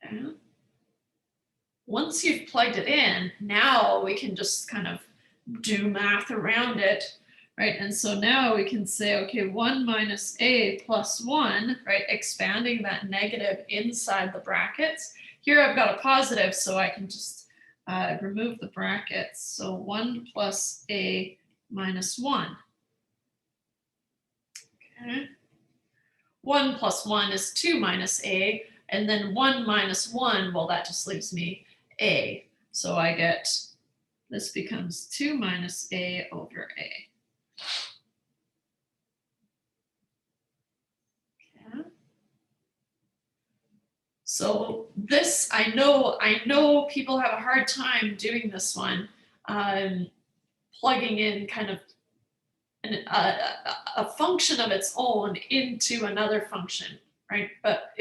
Okay. Once you've plugged it in, now we can just kind of do math around it, right? And so now we can say, okay, 1 minus a plus 1, right? Expanding that negative inside the brackets. Here I've got a positive, so I can just remove the brackets. So 1 plus a minus 1. Okay. 1 plus 1 is 2 minus a, and then 1 minus 1, well, that just leaves me a. So I get, this becomes 2 minus a over a. Okay. So this, I know people have a hard time doing this one, plugging in kind of a function of its own into another function, right? But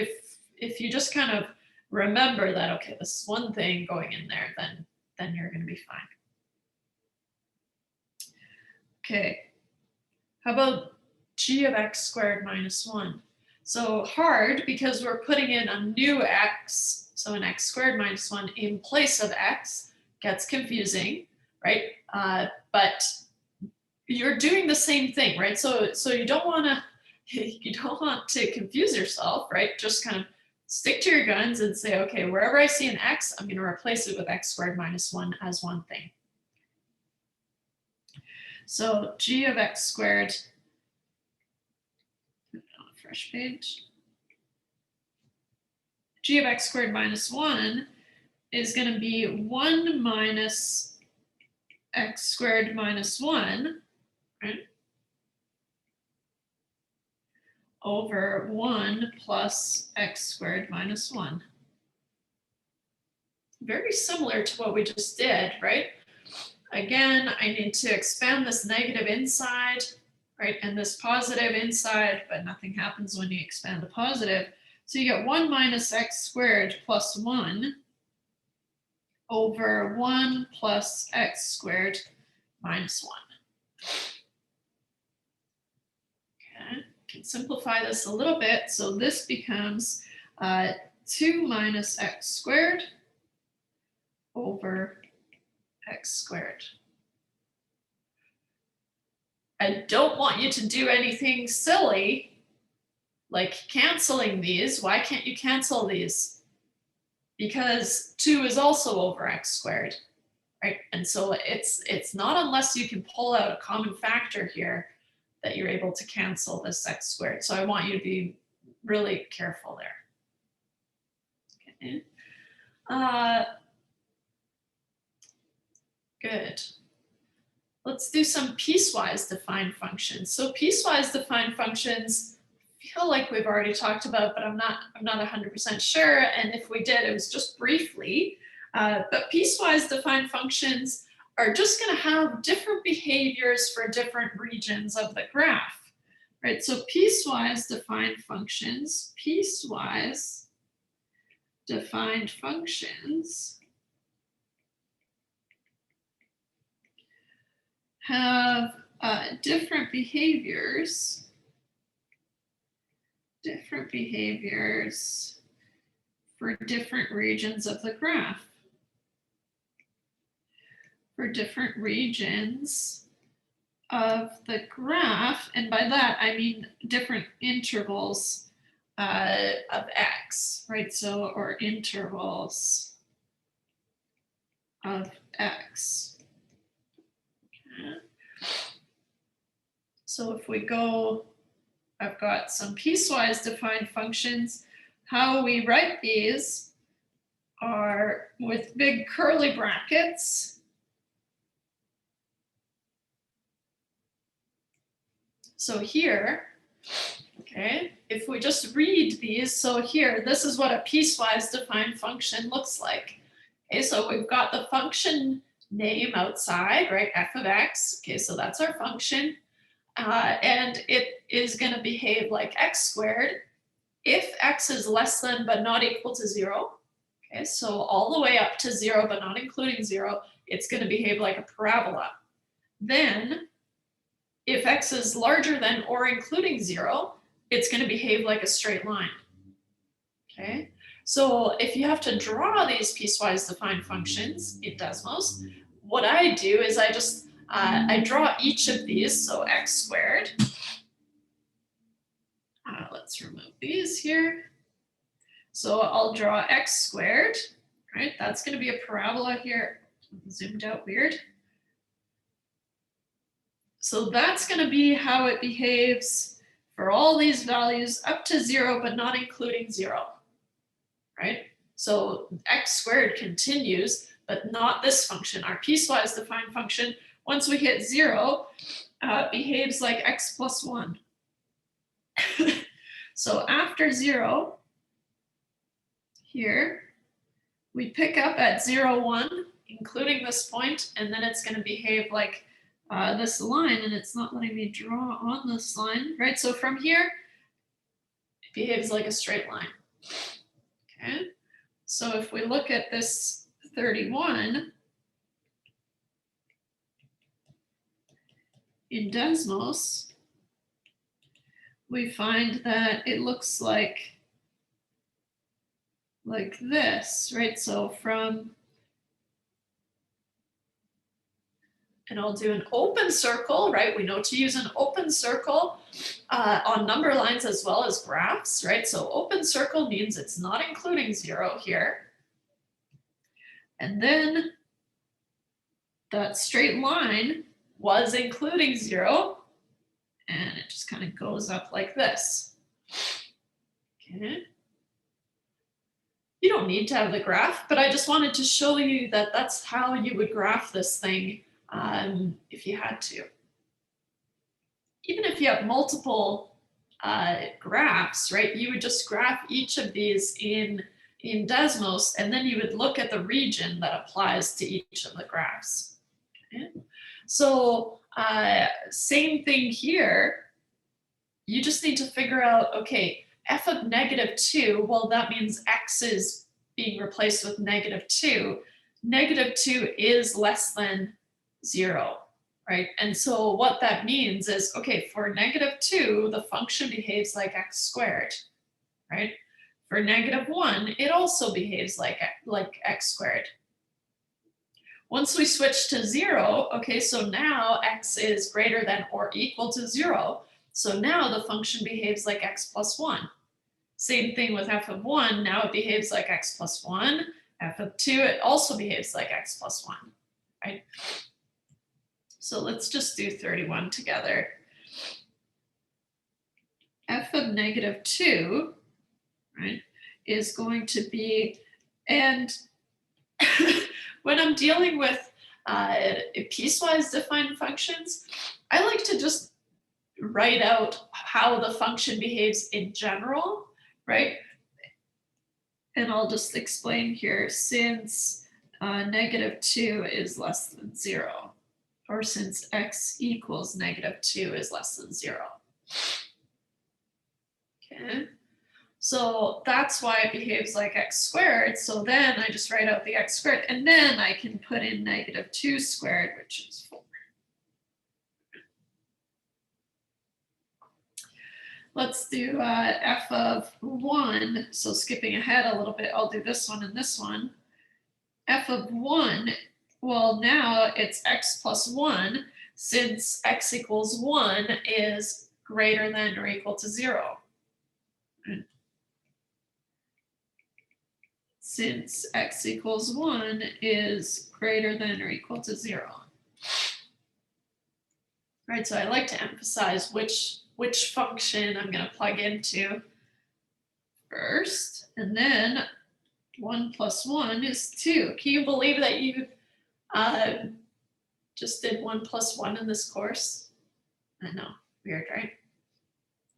if you just kind of remember that, okay, this is one thing going in there, then you're going to be fine. Okay, how about g of x squared minus 1? So hard because we're putting in a new x, so an x squared minus 1 in place of x, gets confusing, right? But you're doing the same thing, right? So you don't want to confuse yourself, right? Just kind of stick to your guns and say, okay, wherever I see an x, I'm going to replace it with x squared minus 1 as one thing. So g of x squared, on a fresh page, g of x squared minus 1 is going to be 1 minus x squared minus 1, right? Over 1 plus x squared minus 1. Very similar to what we just did, right? Again, I need to expand this negative inside, right, and this positive inside, but nothing happens when you expand the positive. So you get 1 minus x squared plus 1 over 1 plus x squared minus 1. Okay, can simplify this a little bit. So this becomes 2 minus x squared over x squared. I don't want you to do anything silly like canceling these. Why can't you cancel these? Because 2 is also over x squared, right? And so it's not unless you can pull out a common factor here that you're able to cancel this x squared. So I want you to be really careful there. Okay. Good. Let's do some piecewise defined functions. So piecewise defined functions, I feel like we've already talked about, but I'm not 100% sure. And if we did, it was just briefly. But piecewise defined functions are just going to have different behaviors for different regions of the graph, right? So piecewise defined functions, have different behaviors for different regions of the graph. For different regions of the graph, and by that I mean different intervals of x, right? So, or intervals of x. Okay. So if we go, I've got some piecewise defined functions. How we write these are with big curly brackets. So here, okay, if we just read these, so here, this is what a piecewise defined function looks like. Okay, so we've got the function name outside, right, f of x. Okay, so that's our function. And it is going to behave like x squared if x is less than but not equal to 0. Okay, so all the way up to 0 but not including 0, it's going to behave like a parabola. Then if x is larger than or including 0, it's going to behave like a straight line. Okay, so if you have to draw these piecewise defined functions in Desmos, what I do is I just I draw each of these, so x squared. Let's remove these here. So I'll draw x squared, right? That's going to be a parabola here. Zoomed out weird. So that's going to be how it behaves for all these values up to 0, but not including 0, right? So x squared continues, but not this function. Our piecewise defined function, once we hit 0, behaves like x plus 1. So after 0, here, we pick up at 0, 1, including this point, and then it's going to behave like this line, and it's not letting me draw on this line, right? So from here, it behaves like a straight line. Okay, so if we look at this 31 in Desmos, we find that it looks like this, right? So from, and I'll do an open circle, right? We know to use an open circle on number lines as well as graphs, right? So open circle means it's not including 0 here. And then that straight line was including 0, and it just kind of goes up like this. Okay. You don't need to have the graph, but I just wanted to show you that that's how you would graph this thing if you had to. Even if you have multiple graphs, right, you would just graph each of these in Desmos, and then you would look at the region that applies to each of the graphs. Okay? So same thing here. You just need to figure out, okay, f of -2, well, that means x is being replaced with -2. -2 is less than 0, right? And so what that means is, okay, for -2, the function behaves like x squared, right? For -1, it also behaves like x squared. Once we switch to 0, okay, so now x is greater than or equal to 0. So now the function behaves like x plus 1. Same thing with f of 1, now it behaves like x plus 1. F of 2, it also behaves like x plus 1, right? So let's just do 31 together. F of -2, right, is going to be, and when I'm dealing with piecewise defined functions, I like to just write out how the function behaves in general, right? And I'll just explain here, since -2 is less than 0, or since x equals -2 is less than 0. Okay, so that's why it behaves like x squared. So then I just write out the x squared, and then I can put in -2 squared, which is 4. Let's do f of 1. So skipping ahead a little bit, I'll do this one and this one. F of 1, well, now it's x plus 1, since x equals 1 is greater than or equal to 0. Since x equals 1 is greater than or equal to 0. Right, so I like to emphasize which function I'm going to plug into first, and then 1 plus 1 is 2. Can you believe that you just did 1 plus 1 in this course? I know, weird, right?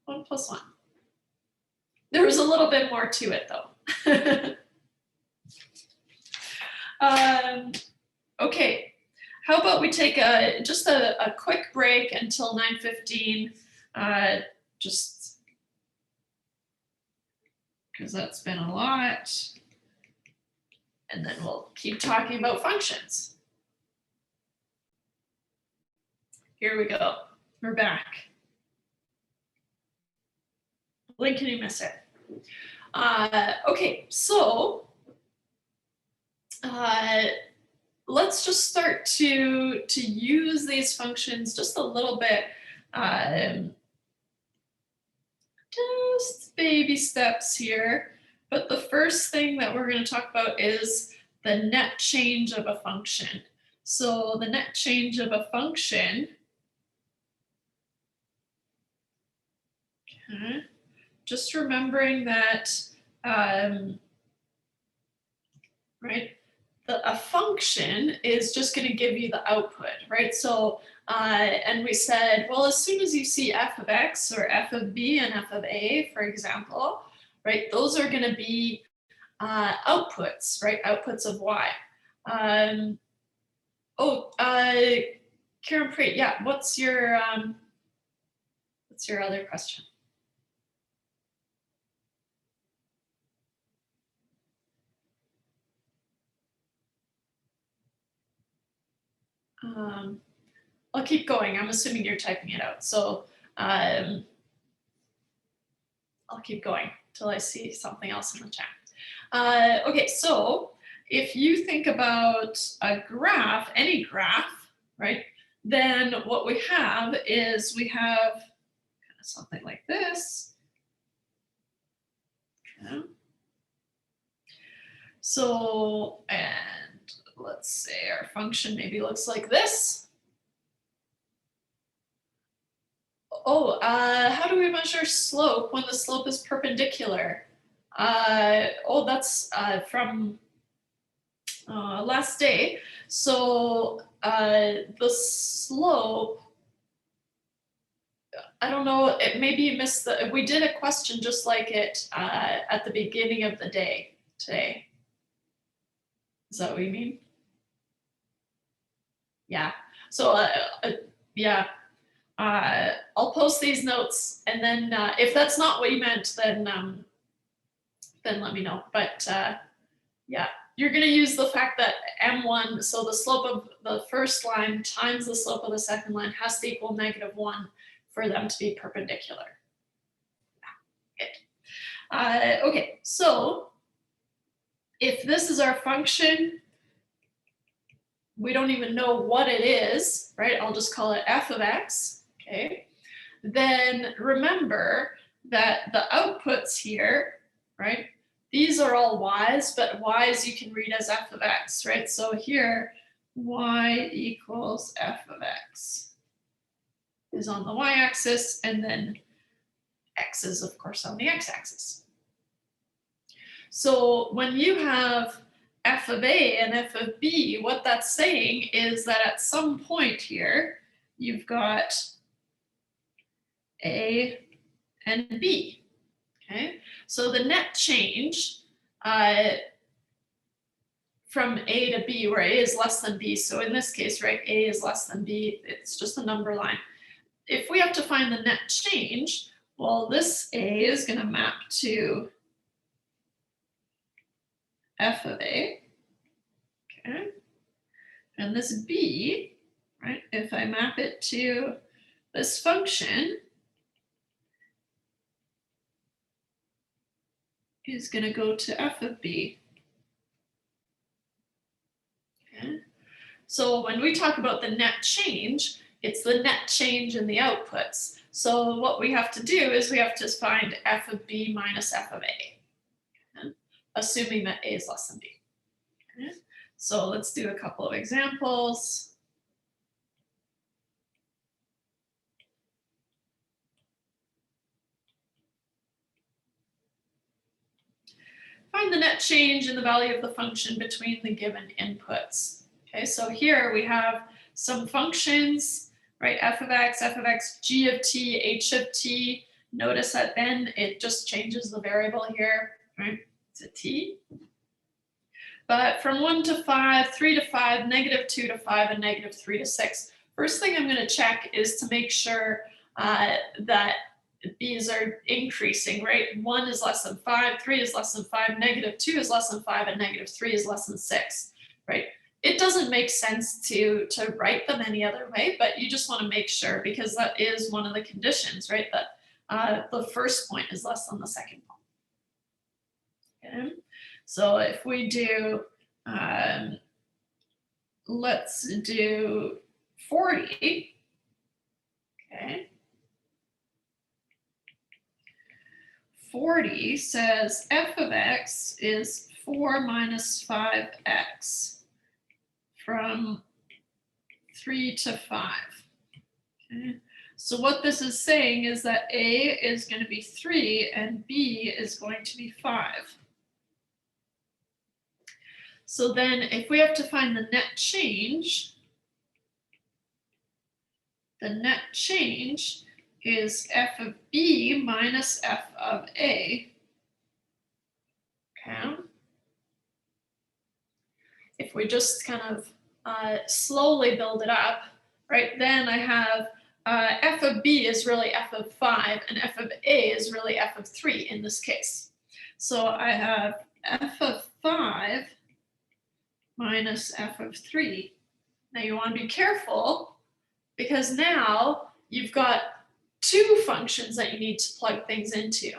1 plus 1. There was a little bit more to it, though. Okay, how about we take just a quick break until 9:15, just because that's been a lot, and then we'll keep talking about functions. Here we go, we're back. When can you miss it? Okay, so let's just start to use these functions just a little bit. Just baby steps here. But the first thing that we're going to talk about is the net change of a function. So the net change of a function, okay, just remembering that, right, a function is just going to give you the output, right? So, and we said, well, as soon as you see f of x or f of b and f of a, for example, right, those are going to be outputs, right? Outputs of y. Karen Preet, yeah, what's your other question? I'll keep going. I'm assuming you're typing it out. So I'll keep going till I see something else in the chat. Okay, so if you think about a graph, any graph, right, then what we have is we have kind of something like this. Okay. So, and let's say our function maybe looks like this. Oh, how do we measure slope when the slope is perpendicular? Oh, that's from last day. So the slope, I don't know, maybe you missed the, we did a question just like it at the beginning of the day today. Is that what you mean? Yeah. So yeah. I'll post these notes, and then if that's not what you meant, then let me know. But yeah, you're going to use the fact that m1, so the slope of the first line times the slope of the second line has to equal -1 for them to be perpendicular. Good. Okay, so if this is our function, we don't even know what it is, right? I'll just call it f of x. Okay, then remember that the outputs here, right? These are all y's, but y's you can read as f of x, right? So here, y equals f of x is on the y-axis, and then x is, of course, on the x-axis. So when you have f of a and f of b, what that's saying is that at some point here, you've got a and b, okay? So the net change from a to b, where a is less than b, so in this case, right, a is less than b, it's just a number line. If we have to find the net change, well, this a is going to map to f of a, okay? And this b, right, if I map it to this function, is going to go to f of b. Okay. So when we talk about the net change, it's the net change in the outputs. So what we have to do is we have to find f of b minus f of a, okay, assuming that a is less than b. Okay. So let's do a couple of examples. Find the net change in the value of the function between the given inputs. Okay, so here we have some functions, right? F of x, g of t, h of t. Notice that then it just changes the variable here, right, to t. But from 1 to 5, 3 to 5, -2 to 5, and -3 to 6. First thing I'm going to check is to make sure that these are increasing, right? 1 is less than 5, 3 is less than 5, -2 is less than 5, and -3 is less than 6, right? It doesn't make sense to write them any other way, but you just want to make sure, because that is one of the conditions, right? That the first point is less than the second point. Okay, so if we do, let's do 40, okay. 40 says f of x is 4 minus 5x from 3 to 5. Okay. So what this is saying is that A is going to be 3 and B is going to be 5. So then if we have to find the net change is f of B minus f of A. Okay. If we just kind of slowly build it up, right, then I have f of B is really f of 5 and f of A is really f of 3 in this case. So I have f of 5 minus f of 3. Now you want to be careful because now you've got two functions that you need to plug things into,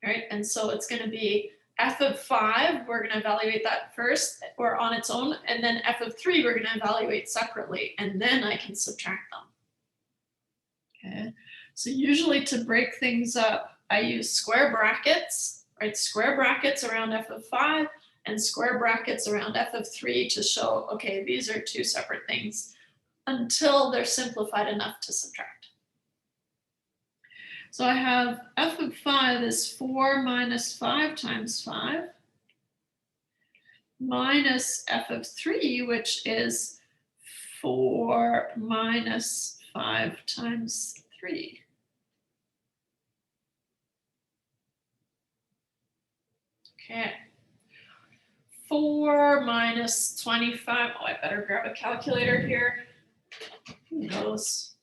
right? And so it's going to be f of 5, we're going to evaluate that first or on its own, and then f of 3 we're going to evaluate separately, and then I can subtract them. Okay, so usually to break things up, I use square brackets, right? Square brackets around f of 5 and square brackets around f of 3 to show, okay, these are two separate things until they're simplified enough to subtract. So I have f of 5 is 4 minus 5 times 5 minus f of 3, which is 4 minus 5 times 3. Okay. 4 minus 25. Oh, I better grab a calculator here. Who knows?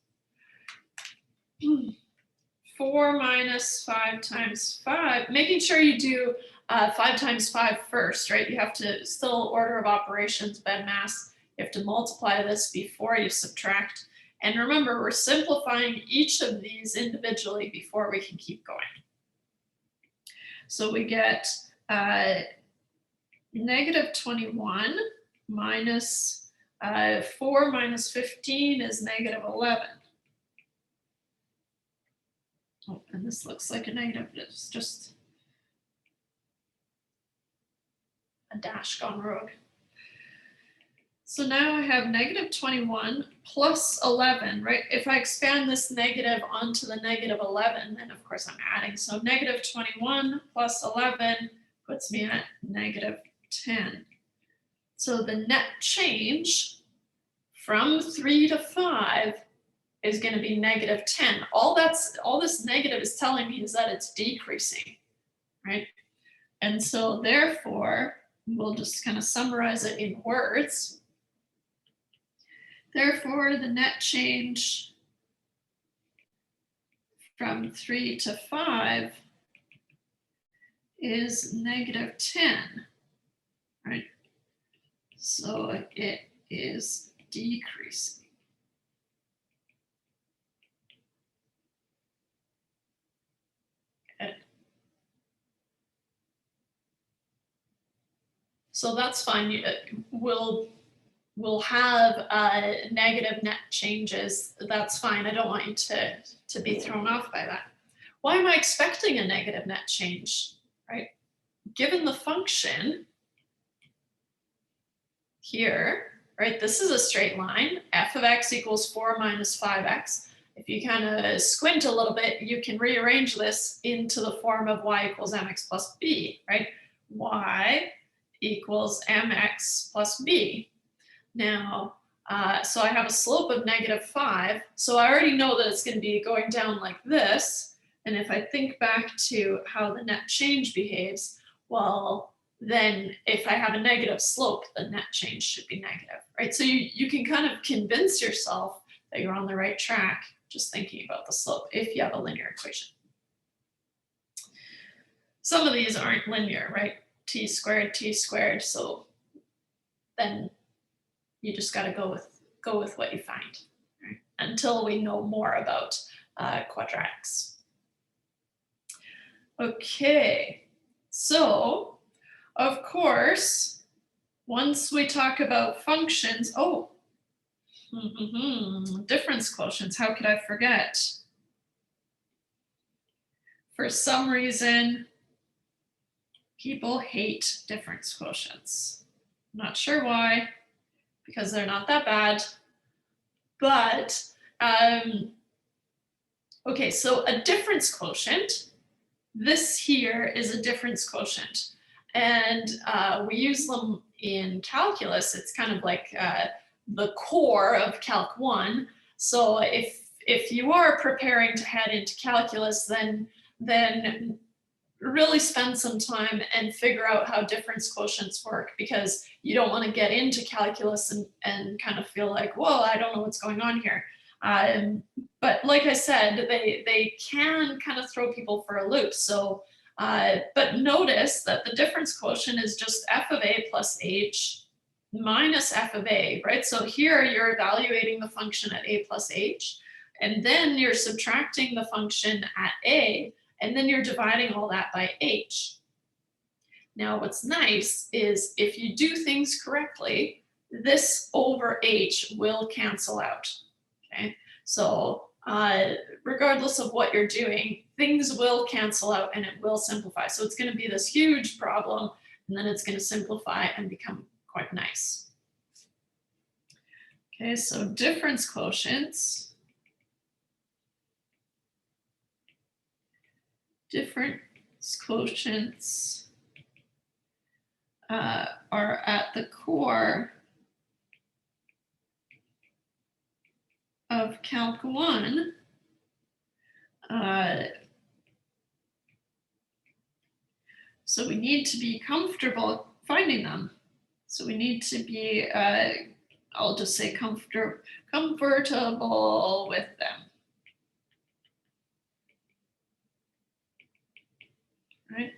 4 minus 5 times 5, making sure you do 5 times 5 first, right? You have to still order of operations, BEDMAS. You have to multiply this before you subtract. And remember, we're simplifying each of these individually before we can keep going. So we get negative 21 minus 4 minus 15 is negative 11. Oh, and this looks like a negative. It's just a dash gone rogue. So now I have negative 21 plus 11, right? If I expand this negative onto the negative 11, then of course I'm adding. So negative 21 plus 11 puts me at negative 10. So the net change from 3 to 5 is going to be negative 10. All this negative is telling me is that it's decreasing, right? And so therefore, we'll just kind of summarize it in words. Therefore, the net change from 3 to 5 is negative 10, right? So it is decreasing. So that's fine. We'll have negative net changes. That's fine. I don't want you to be thrown off by that. Why am I expecting a negative net change, right? Given the function here, right, this is a straight line. F of x equals 4 minus 5x. If you kind of squint a little bit, you can rearrange this into the form of y equals mx plus b, right? Y equals mx plus b. Now, so I have a slope of negative 5. So I already know that it's going to be going down like this. And if I think back to how the net change behaves, well, then if I have a negative slope, the net change should be negative, right? So you can kind of convince yourself that you're on the right track just thinking about the slope if you have a linear equation. Some of these aren't linear, right? T squared, so then you just got to go with what you find, right? Until we know more about quadratics. Okay, so of course, once we talk about functions, difference quotients, how could I forget? For some reason, people hate difference quotients. Not sure why, because they're not that bad. But, okay, so a difference quotient, this here is a difference quotient. And we use them in calculus. It's kind of like the core of Calc 1. So if you are preparing to head into calculus, then really spend some time and figure out how difference quotients work, because you don't want to get into calculus and kind of feel like, whoa, I don't know what's going on here. But like I said, they can kind of throw people for a loop. So, but notice that the difference quotient is just f of a plus h minus f of a, right? So here you're evaluating the function at a plus h, and then you're subtracting the function at a, and then you're dividing all that by h. Now, what's nice is if you do things correctly, this over h will cancel out, okay? So regardless of what you're doing, things will cancel out and it will simplify. So it's going to be this huge problem, and then it's going to simplify and become quite nice. Okay, so difference quotients. Difference quotients are at the core of Calc 1. So we need to be comfortable finding them. So we need to be, I'll just say comfortable with them. Right?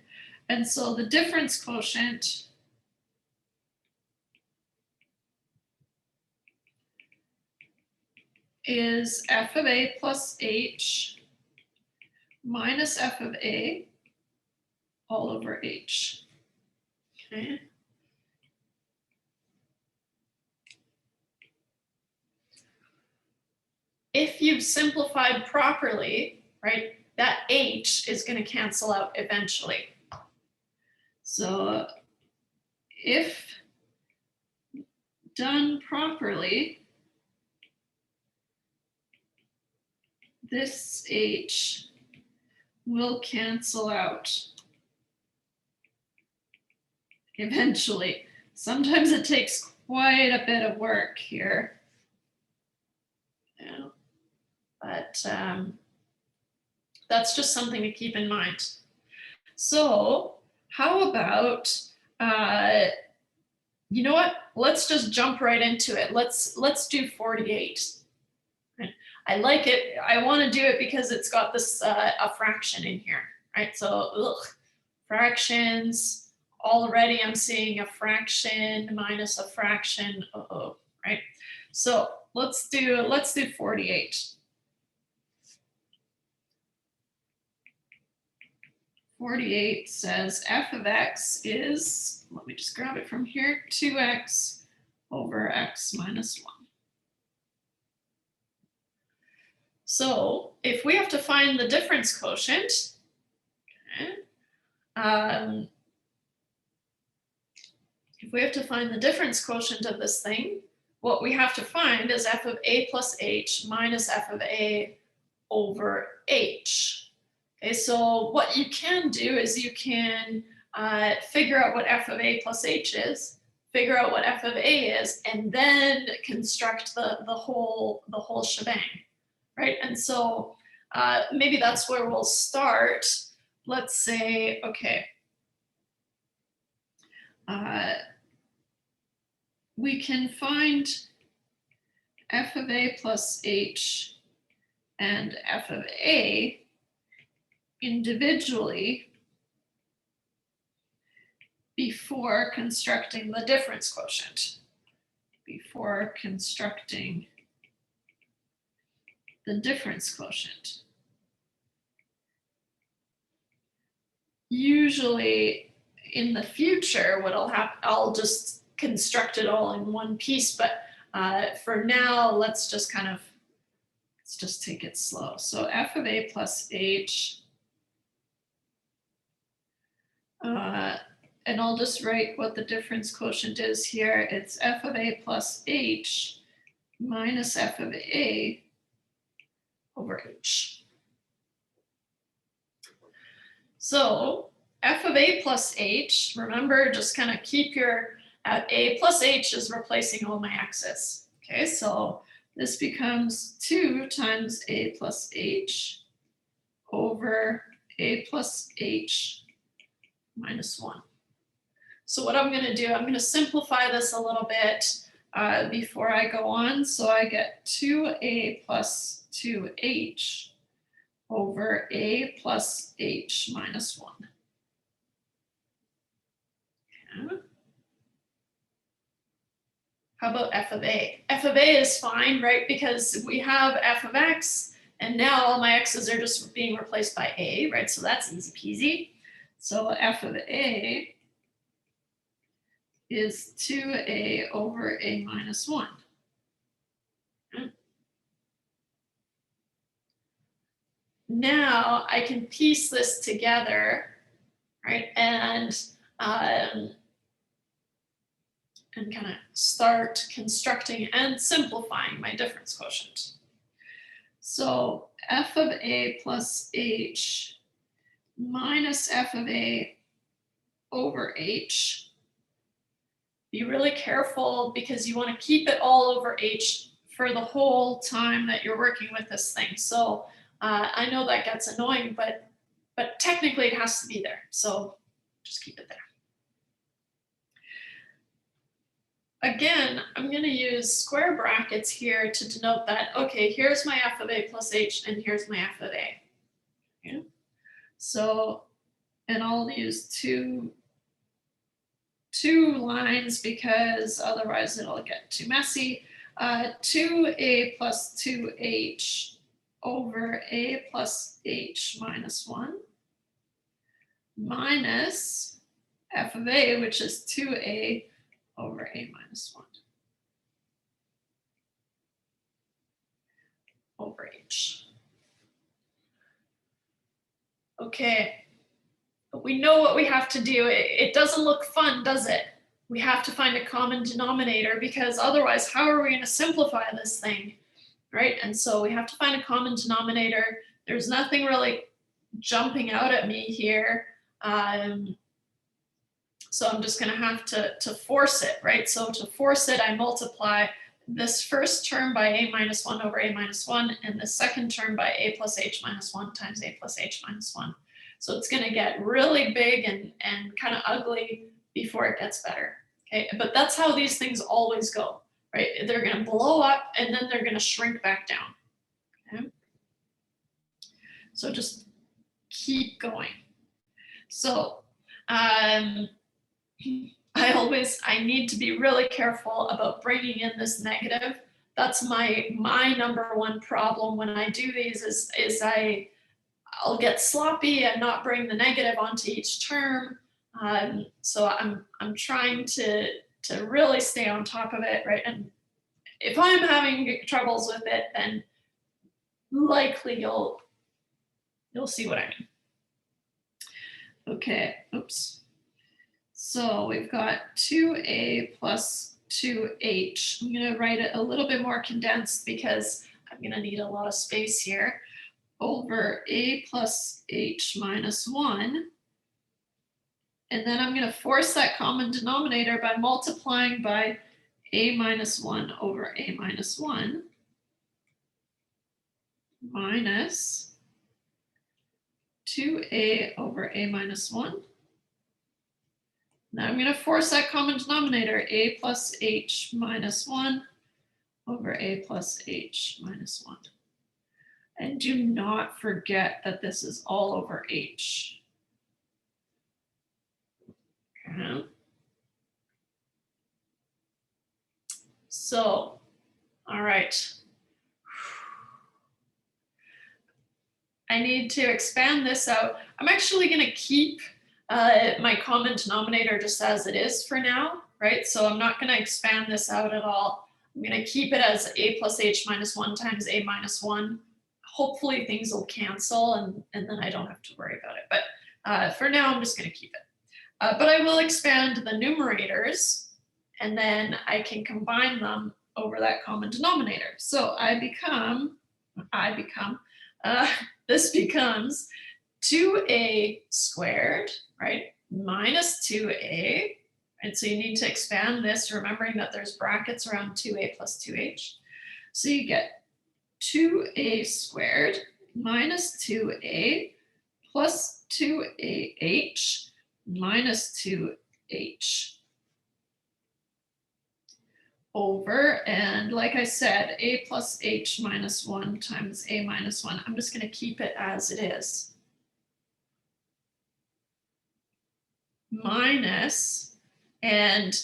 And so the difference quotient is f of a plus h minus f of a all over h. Okay. If you've simplified properly, right, that h is going to cancel out eventually. So if done properly, this h will cancel out eventually. Sometimes it takes quite a bit of work here. Yeah. But that's just something to keep in mind. So how about, you know what? Let's just jump right into it. Let's do 48. I like it. I want to do it because it's got this a fraction in here, right? So fractions. Already I'm seeing a fraction minus a fraction. Right? So let's do 48. 48 says f of x is, let me just grab it from here, 2x over x minus 1. So if we have to find the difference quotient, okay, if we have to find the difference quotient of this thing, what we have to find is f of a plus h minus f of a over h. Okay, so what you can do is you can figure out what f of a plus h is, figure out what f of a is, and then construct the whole shebang, right? And so maybe that's where we'll start. Let's say, okay, we can find f of a plus h and f of a individually before constructing the difference quotient. Before constructing the difference quotient. usually in the future, what I'll have, I'll just construct it all in one piece, but for now, let's just take it slow. So f of a plus h, and I'll just write what the difference quotient is here. It's f of a plus h minus f of a over h. So f of a plus h, remember, just kind of keep your, a plus h is replacing all my x's. Okay, so this becomes 2 times a plus h over a plus h minus 1. So what I'm going to do, I'm going to simplify this a little bit before I go on. So I get 2a plus 2h over a plus h minus 1. Okay. How about f of a? F of a is fine, right? Because we have f of x, and now all my x's are just being replaced by a, right? So that's easy peasy. So f of a is 2a over a minus 1. Okay. Now I can piece this together, right? And kind of start constructing and simplifying my difference quotient. So f of a plus h minus f of a over h. Be really careful because you want to keep it all over h for the whole time that you're working with this thing. So I know that gets annoying, but technically it has to be there. So just keep it there. Again, I'm going to use square brackets here to denote that, okay, here's my f of a plus h, and here's my f of a. Okay. So, and I'll use two lines because otherwise it'll get too messy. 2a plus 2h over a plus h minus 1 minus f of a, which is 2a over a minus 1 over h. Okay, but we know what we have to do. It doesn't look fun, does it? We have to find a common denominator because otherwise, how are we going to simplify this thing, right? And so we have to find a common denominator. There's nothing really jumping out at me here. So I'm just going to have to force it, right? So to force it, I multiply this first term by a minus 1 over a minus 1, and the second term by a plus h minus 1 times a plus h minus 1. So it's going to get really big and kind of ugly before it gets better. Okay, but that's how these things always go, right? They're going to blow up and then they're going to shrink back down. Okay, so just keep going. So I need to be really careful about bringing in this negative. That's my number one problem when I do these is I'll get sloppy and not bring the negative onto each term. So I'm trying to really stay on top of it, right? And if I'm having troubles with it, then likely you'll see what I mean. Okay, oops. So we've got 2a plus 2h. I'm going to write it a little bit more condensed because I'm going to need a lot of space here. Over a plus h minus 1. And then I'm going to force that common denominator by multiplying by a minus 1 over a minus 1 minus 2a over a minus 1. Now I'm going to force that common denominator, a plus h minus 1 over a plus h minus 1. And do not forget that this is all over h. Okay. So, all right. I need to expand this out. I'm actually going to keep my common denominator just as it is for now, right? So I'm not going to expand this out at all. I'm going to keep it as a plus h minus 1 times a minus 1. Hopefully things will cancel and then I don't have to worry about it. But for now, I'm just going to keep it. But I will expand the numerators, and then I can combine them over that common denominator. So this becomes 2a squared, right, minus 2a. And so you need to expand this, remembering that there's brackets around 2a plus 2h. So you get 2a squared minus 2a plus 2ah minus 2h over, and like I said, a plus h minus 1 times a minus 1. I'm just going to keep it as it is. Minus, and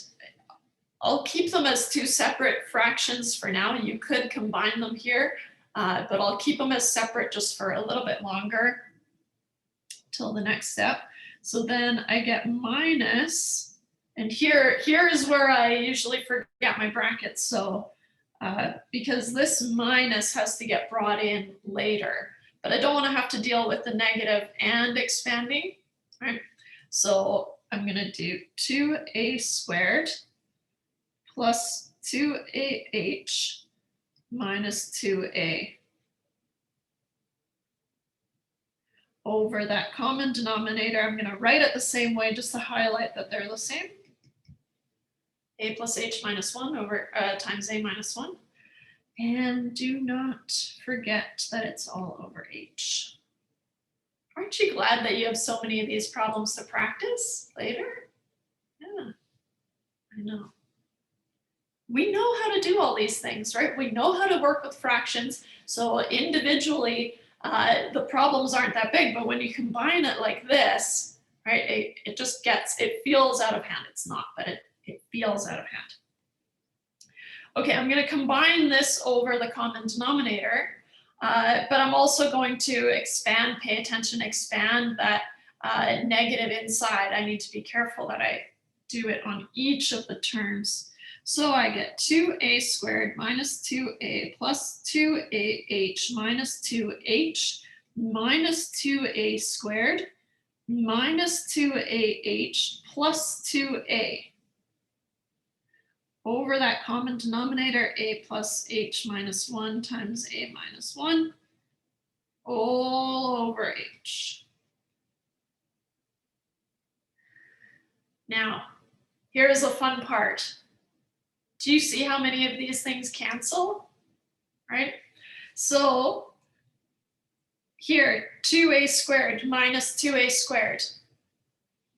I'll keep them as two separate fractions for now. You could combine them here, but I'll keep them as separate just for a little bit longer till the next step. So then I get minus, and here is where I usually forget my brackets. So because this minus has to get brought in later, but I don't want to have to deal with the negative and expanding, right? So I'm going to do 2a squared plus 2ah minus 2a over that common denominator. I'm going to write it the same way just to highlight that they're the same. A plus h minus 1 over times a minus 1. And do not forget that it's all over h. Aren't you glad that you have so many of these problems to practice later? Yeah, I know. We know how to do all these things, right? We know how to work with fractions. So individually, the problems aren't that big, but when you combine it like this, right, it just it feels out of hand. It's not, but it feels out of hand. Okay, I'm going to combine this over the common denominator, but I'm also going to expand, pay attention, expand that negative inside. I need to be careful that I do it on each of the terms. So I get 2a squared minus 2a plus 2ah minus 2h minus 2a squared minus 2ah plus 2a over that common denominator, a plus h minus 1 times a minus 1 all over h. Now, here's the fun part. Do you see how many of these things cancel, right? So here, 2a squared minus 2a squared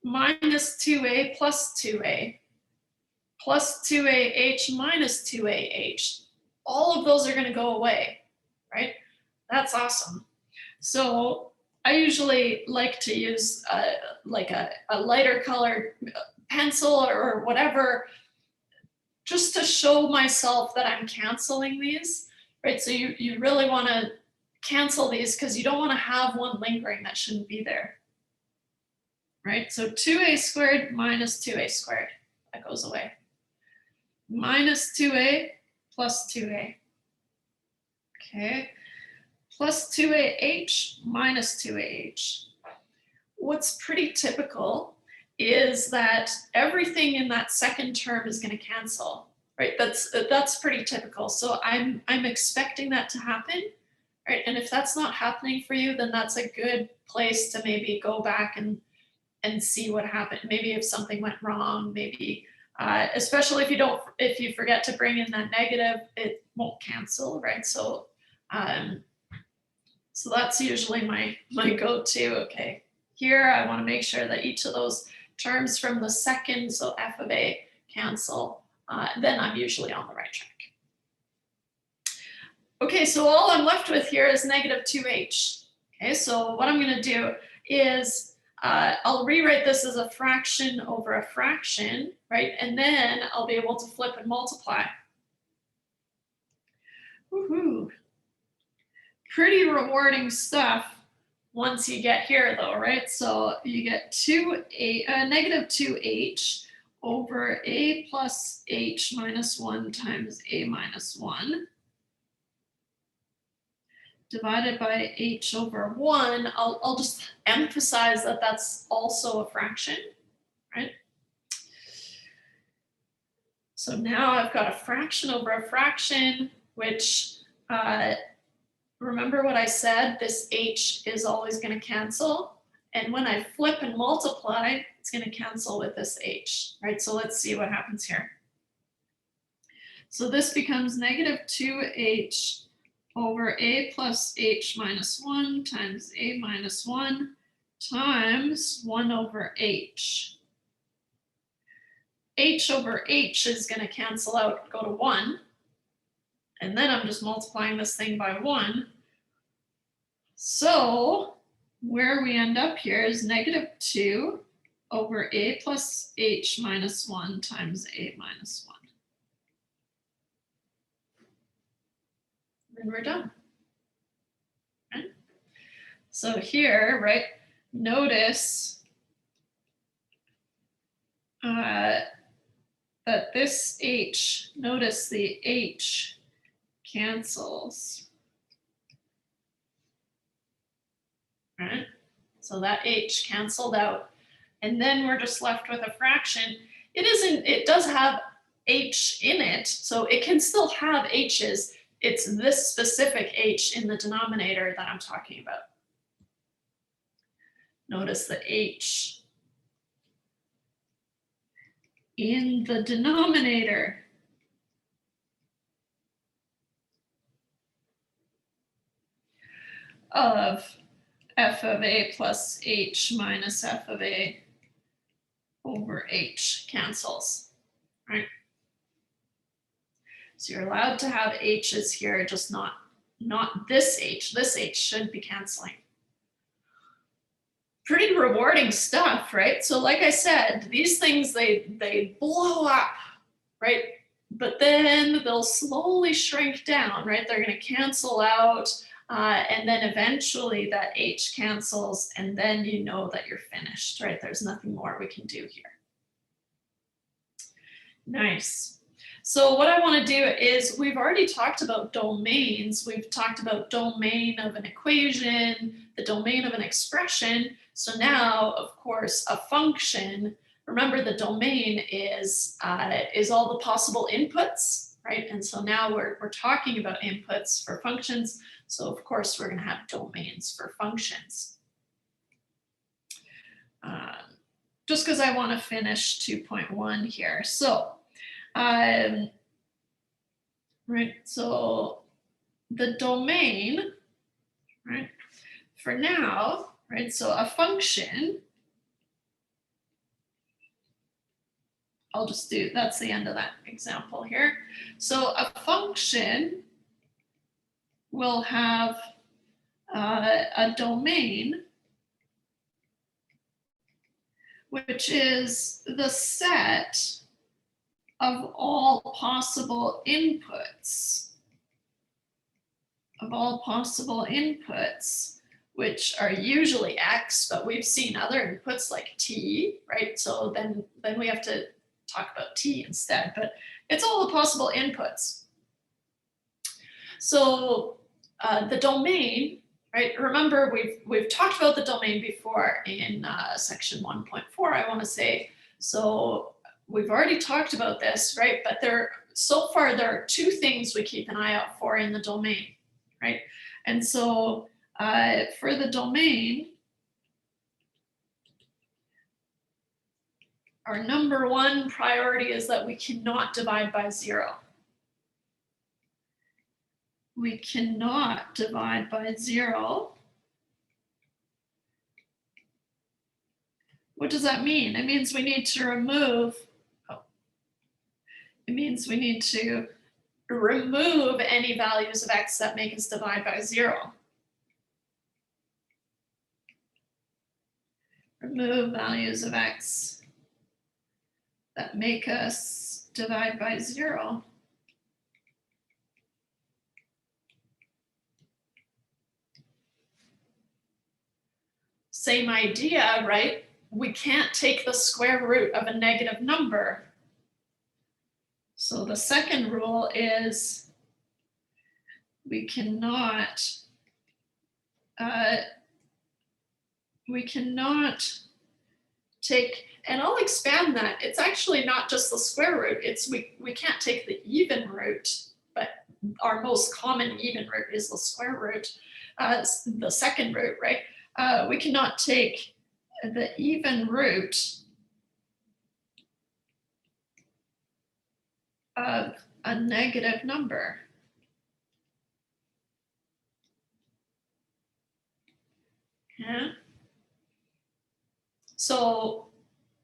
minus 2a plus 2a plus 2ah minus 2ah. All of those are going to go away, right? That's awesome. So I usually like to use like a lighter colored pencil or whatever, just to show myself that I'm canceling these, right? So you really want to cancel these because you don't want to have one lingering that shouldn't be there, right? So 2a squared minus 2a squared, that goes away. Minus 2a plus 2a, okay? Plus 2ah minus 2ah. What's pretty typical is that everything in that second term is going to cancel, right? That's pretty typical. So I'm expecting that to happen, right? And if that's not happening for you, then that's a good place to maybe go back and see what happened. Maybe if something went wrong, maybe especially if you forget to bring in that negative, it won't cancel, right? So so that's usually my go-to. Okay, here I want to make sure that each of those terms from the second, so f of a, cancel. Then I'm usually on the right track. Okay, so all I'm left with here is negative 2h. Okay, so what I'm going to do is I'll rewrite this as a fraction over a fraction, right? And then I'll be able to flip and multiply. Woohoo! Pretty rewarding stuff. once you get here though, right? So you get negative 2h over a plus h minus 1 times a minus 1 divided by h over 1. I'll just emphasize that that's also a fraction, right? So now I've got a fraction over a fraction, which, remember what I said, this h is always going to cancel. And when I flip and multiply, it's going to cancel with this h, right? So let's see what happens here. So this becomes negative 2h over a plus h minus 1 times a minus 1 times 1 over h. H over h is going to cancel out, go to 1. And then I'm just multiplying this thing by 1. So where we end up here is negative 2 over a plus h minus 1 times a minus 1. And we're done. Right? So here, right, notice that this h, notice the h cancels. Right? So that h canceled out. And then we're just left with a fraction. It does have h in it, so it can still have h's. It's this specific h in the denominator that I'm talking about. Notice the h in the denominator. Of f of a plus h minus f of a over h cancels, right? So you're allowed to have h's here, just not this h. This h should be canceling. Pretty rewarding stuff, right? So like I said, these things, they blow up, right? But then they'll slowly shrink down, right? They're going to cancel out. And then eventually that h cancels, and then you know that you're finished, right? There's nothing more we can do here. Nice. So what I want to do is, we've already talked about domains. We've talked about domain of an equation, the domain of an expression. So now, of course, a function, remember the domain is all the possible inputs, right? And so now we're talking about inputs for functions. So of course, we're going to have domains for functions. Just because I want to finish 2.1 here. So, right, so the domain, right, for now, right, so a function, I'll just do, that's the end of that example here. So a function will have a domain, which is the set of all possible inputs, which are usually x, but we've seen other inputs like t, right? So then we have to talk about t instead, but it's all the possible inputs. So the domain, right? Remember, we've talked about the domain before in section 1.4, I want to say. So we've already talked about this, right? But so far there are two things we keep an eye out for in the domain, right? And so for the domain, our number one priority is that we cannot divide by 0. We cannot divide by 0. What does that mean? It means we need to remove, any values of x that make us divide by 0. Remove values of x that make us divide by 0. same idea, right? We can't take the square root of a negative number. So the second rule is we cannot take, and I'll expand that. It's actually not just the square root, it's we can't take the even root, but our most common even root is the square root, the second root, right? We cannot take the even root of a negative number. Yeah. So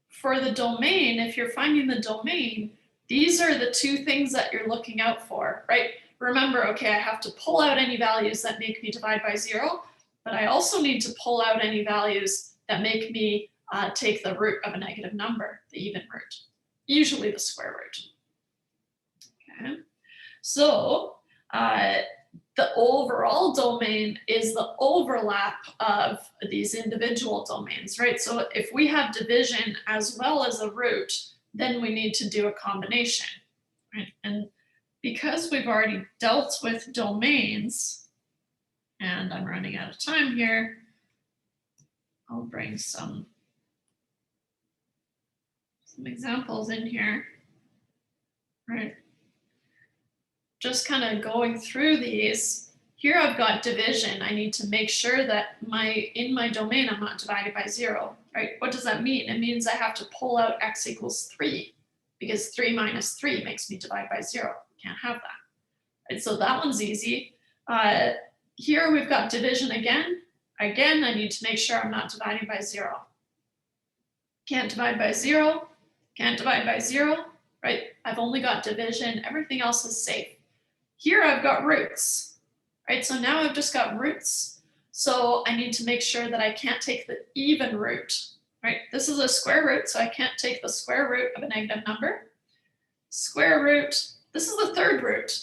for the domain, if you're finding the domain, these are the two things that you're looking out for, right? Remember, okay, I have to pull out any values that make me divide by 0, but I also need to pull out any values that make me take the root of a negative number, the even root, usually the square root. Okay, so the overall domain is the overlap of these individual domains, right? So if we have division as well as a root, then we need to do a combination, right? And because we've already dealt with domains, and I'm running out of time here, I'll bring some examples in here, right? Just kind of going through these. Here I've got division. I need to make sure that in my domain I'm not divided by 0, right? What does that mean? It means I have to pull out x equals 3, because 3 minus 3 makes me divide by 0. Can't have that. Right, so that one's easy. Here we've got division again. Again, I need to make sure I'm not dividing by 0. Can't divide by 0. Can't divide by 0, right? I've only got division. Everything else is safe. Here I've got roots, right? So now I've just got roots. So I need to make sure that I can't take the even root, right? This is a square root, so I can't take the square root of a negative number. Square root, this is the third root.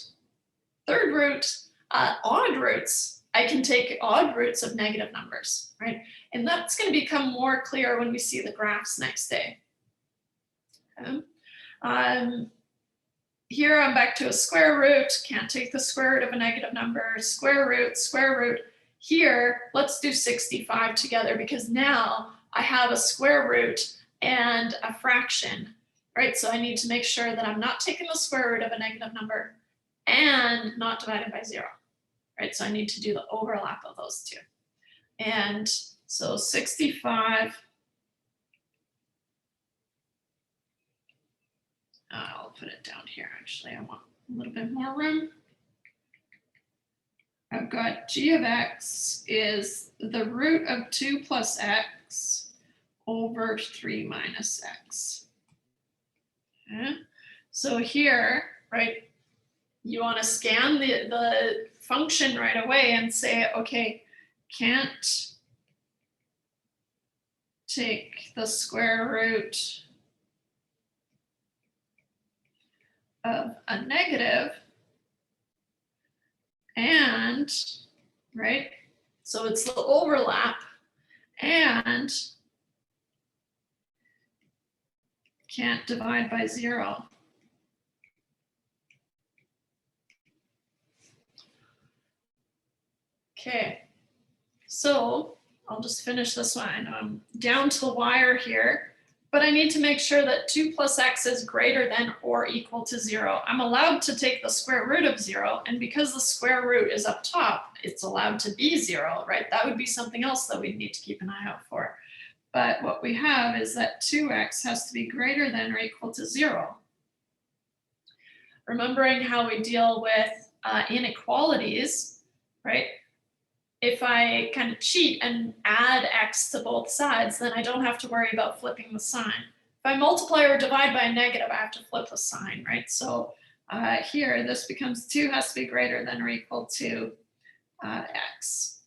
Third root, odd roots, I can take odd roots of negative numbers, right? And that's going to become more clear when we see the graphs next day. Okay. Here I'm back to a square root, can't take the square root of a negative number, square root, square root. Here, let's do 65 together, because now I have a square root and a fraction, right? So I need to make sure that I'm not taking the square root of a negative number and not divided by 0, right? So I need to do the overlap of those two. And so 65, I'll put it down here, actually. I want a little bit more room. I've got g of x is the root of 2 plus x over 3 minus x. Okay. So here, right, you want to scan the function right away and say, okay, can't take the square root of a negative, and, right, so it's the overlap, and can't divide by 0. Okay, so I'll just finish this one. I know I'm down to the wire here, but I need to make sure that 2 plus x is greater than or equal to 0. I'm allowed to take the square root of 0, and because the square root is up top, it's allowed to be 0, right? That would be something else that we need to keep an eye out for. But what we have is that 2x has to be greater than or equal to 0. Remembering how we deal with inequalities, right? If I kind of cheat and add x to both sides, then I don't have to worry about flipping the sign. If I multiply or divide by a negative, I have to flip the sign, right? So here, this becomes 2 has to be greater than or equal to x.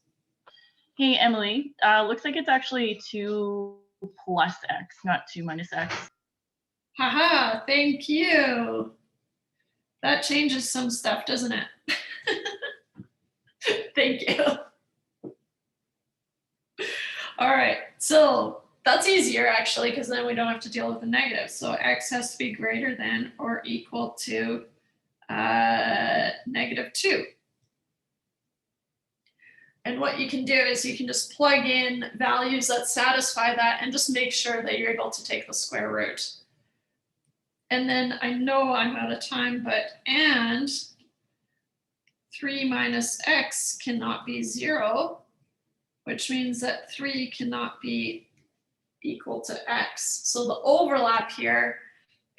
Hey, Emily, looks like it's actually 2 plus x, not 2 minus x. Haha, thank you. That changes some stuff, doesn't it? Thank you. All right. That's easier actually, because then we don't have to deal with the negative. So x has to be greater than or equal to -2. And what you can do is you can just plug in values that satisfy that and just make sure that you're able to take the square root. And then I know I'm out of time, but and 3 minus x cannot be 0, which means that 3 cannot be equal to x. So the overlap here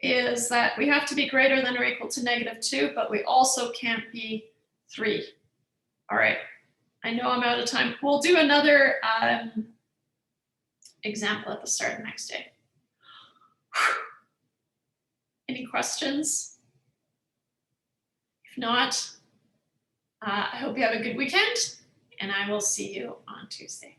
is that we have to be greater than or equal to -2, but we also can't be 3. All right, I know I'm out of time. We'll do another example at the start of next day. Any questions? If not, I hope you have a good weekend, and I will see you on Tuesday.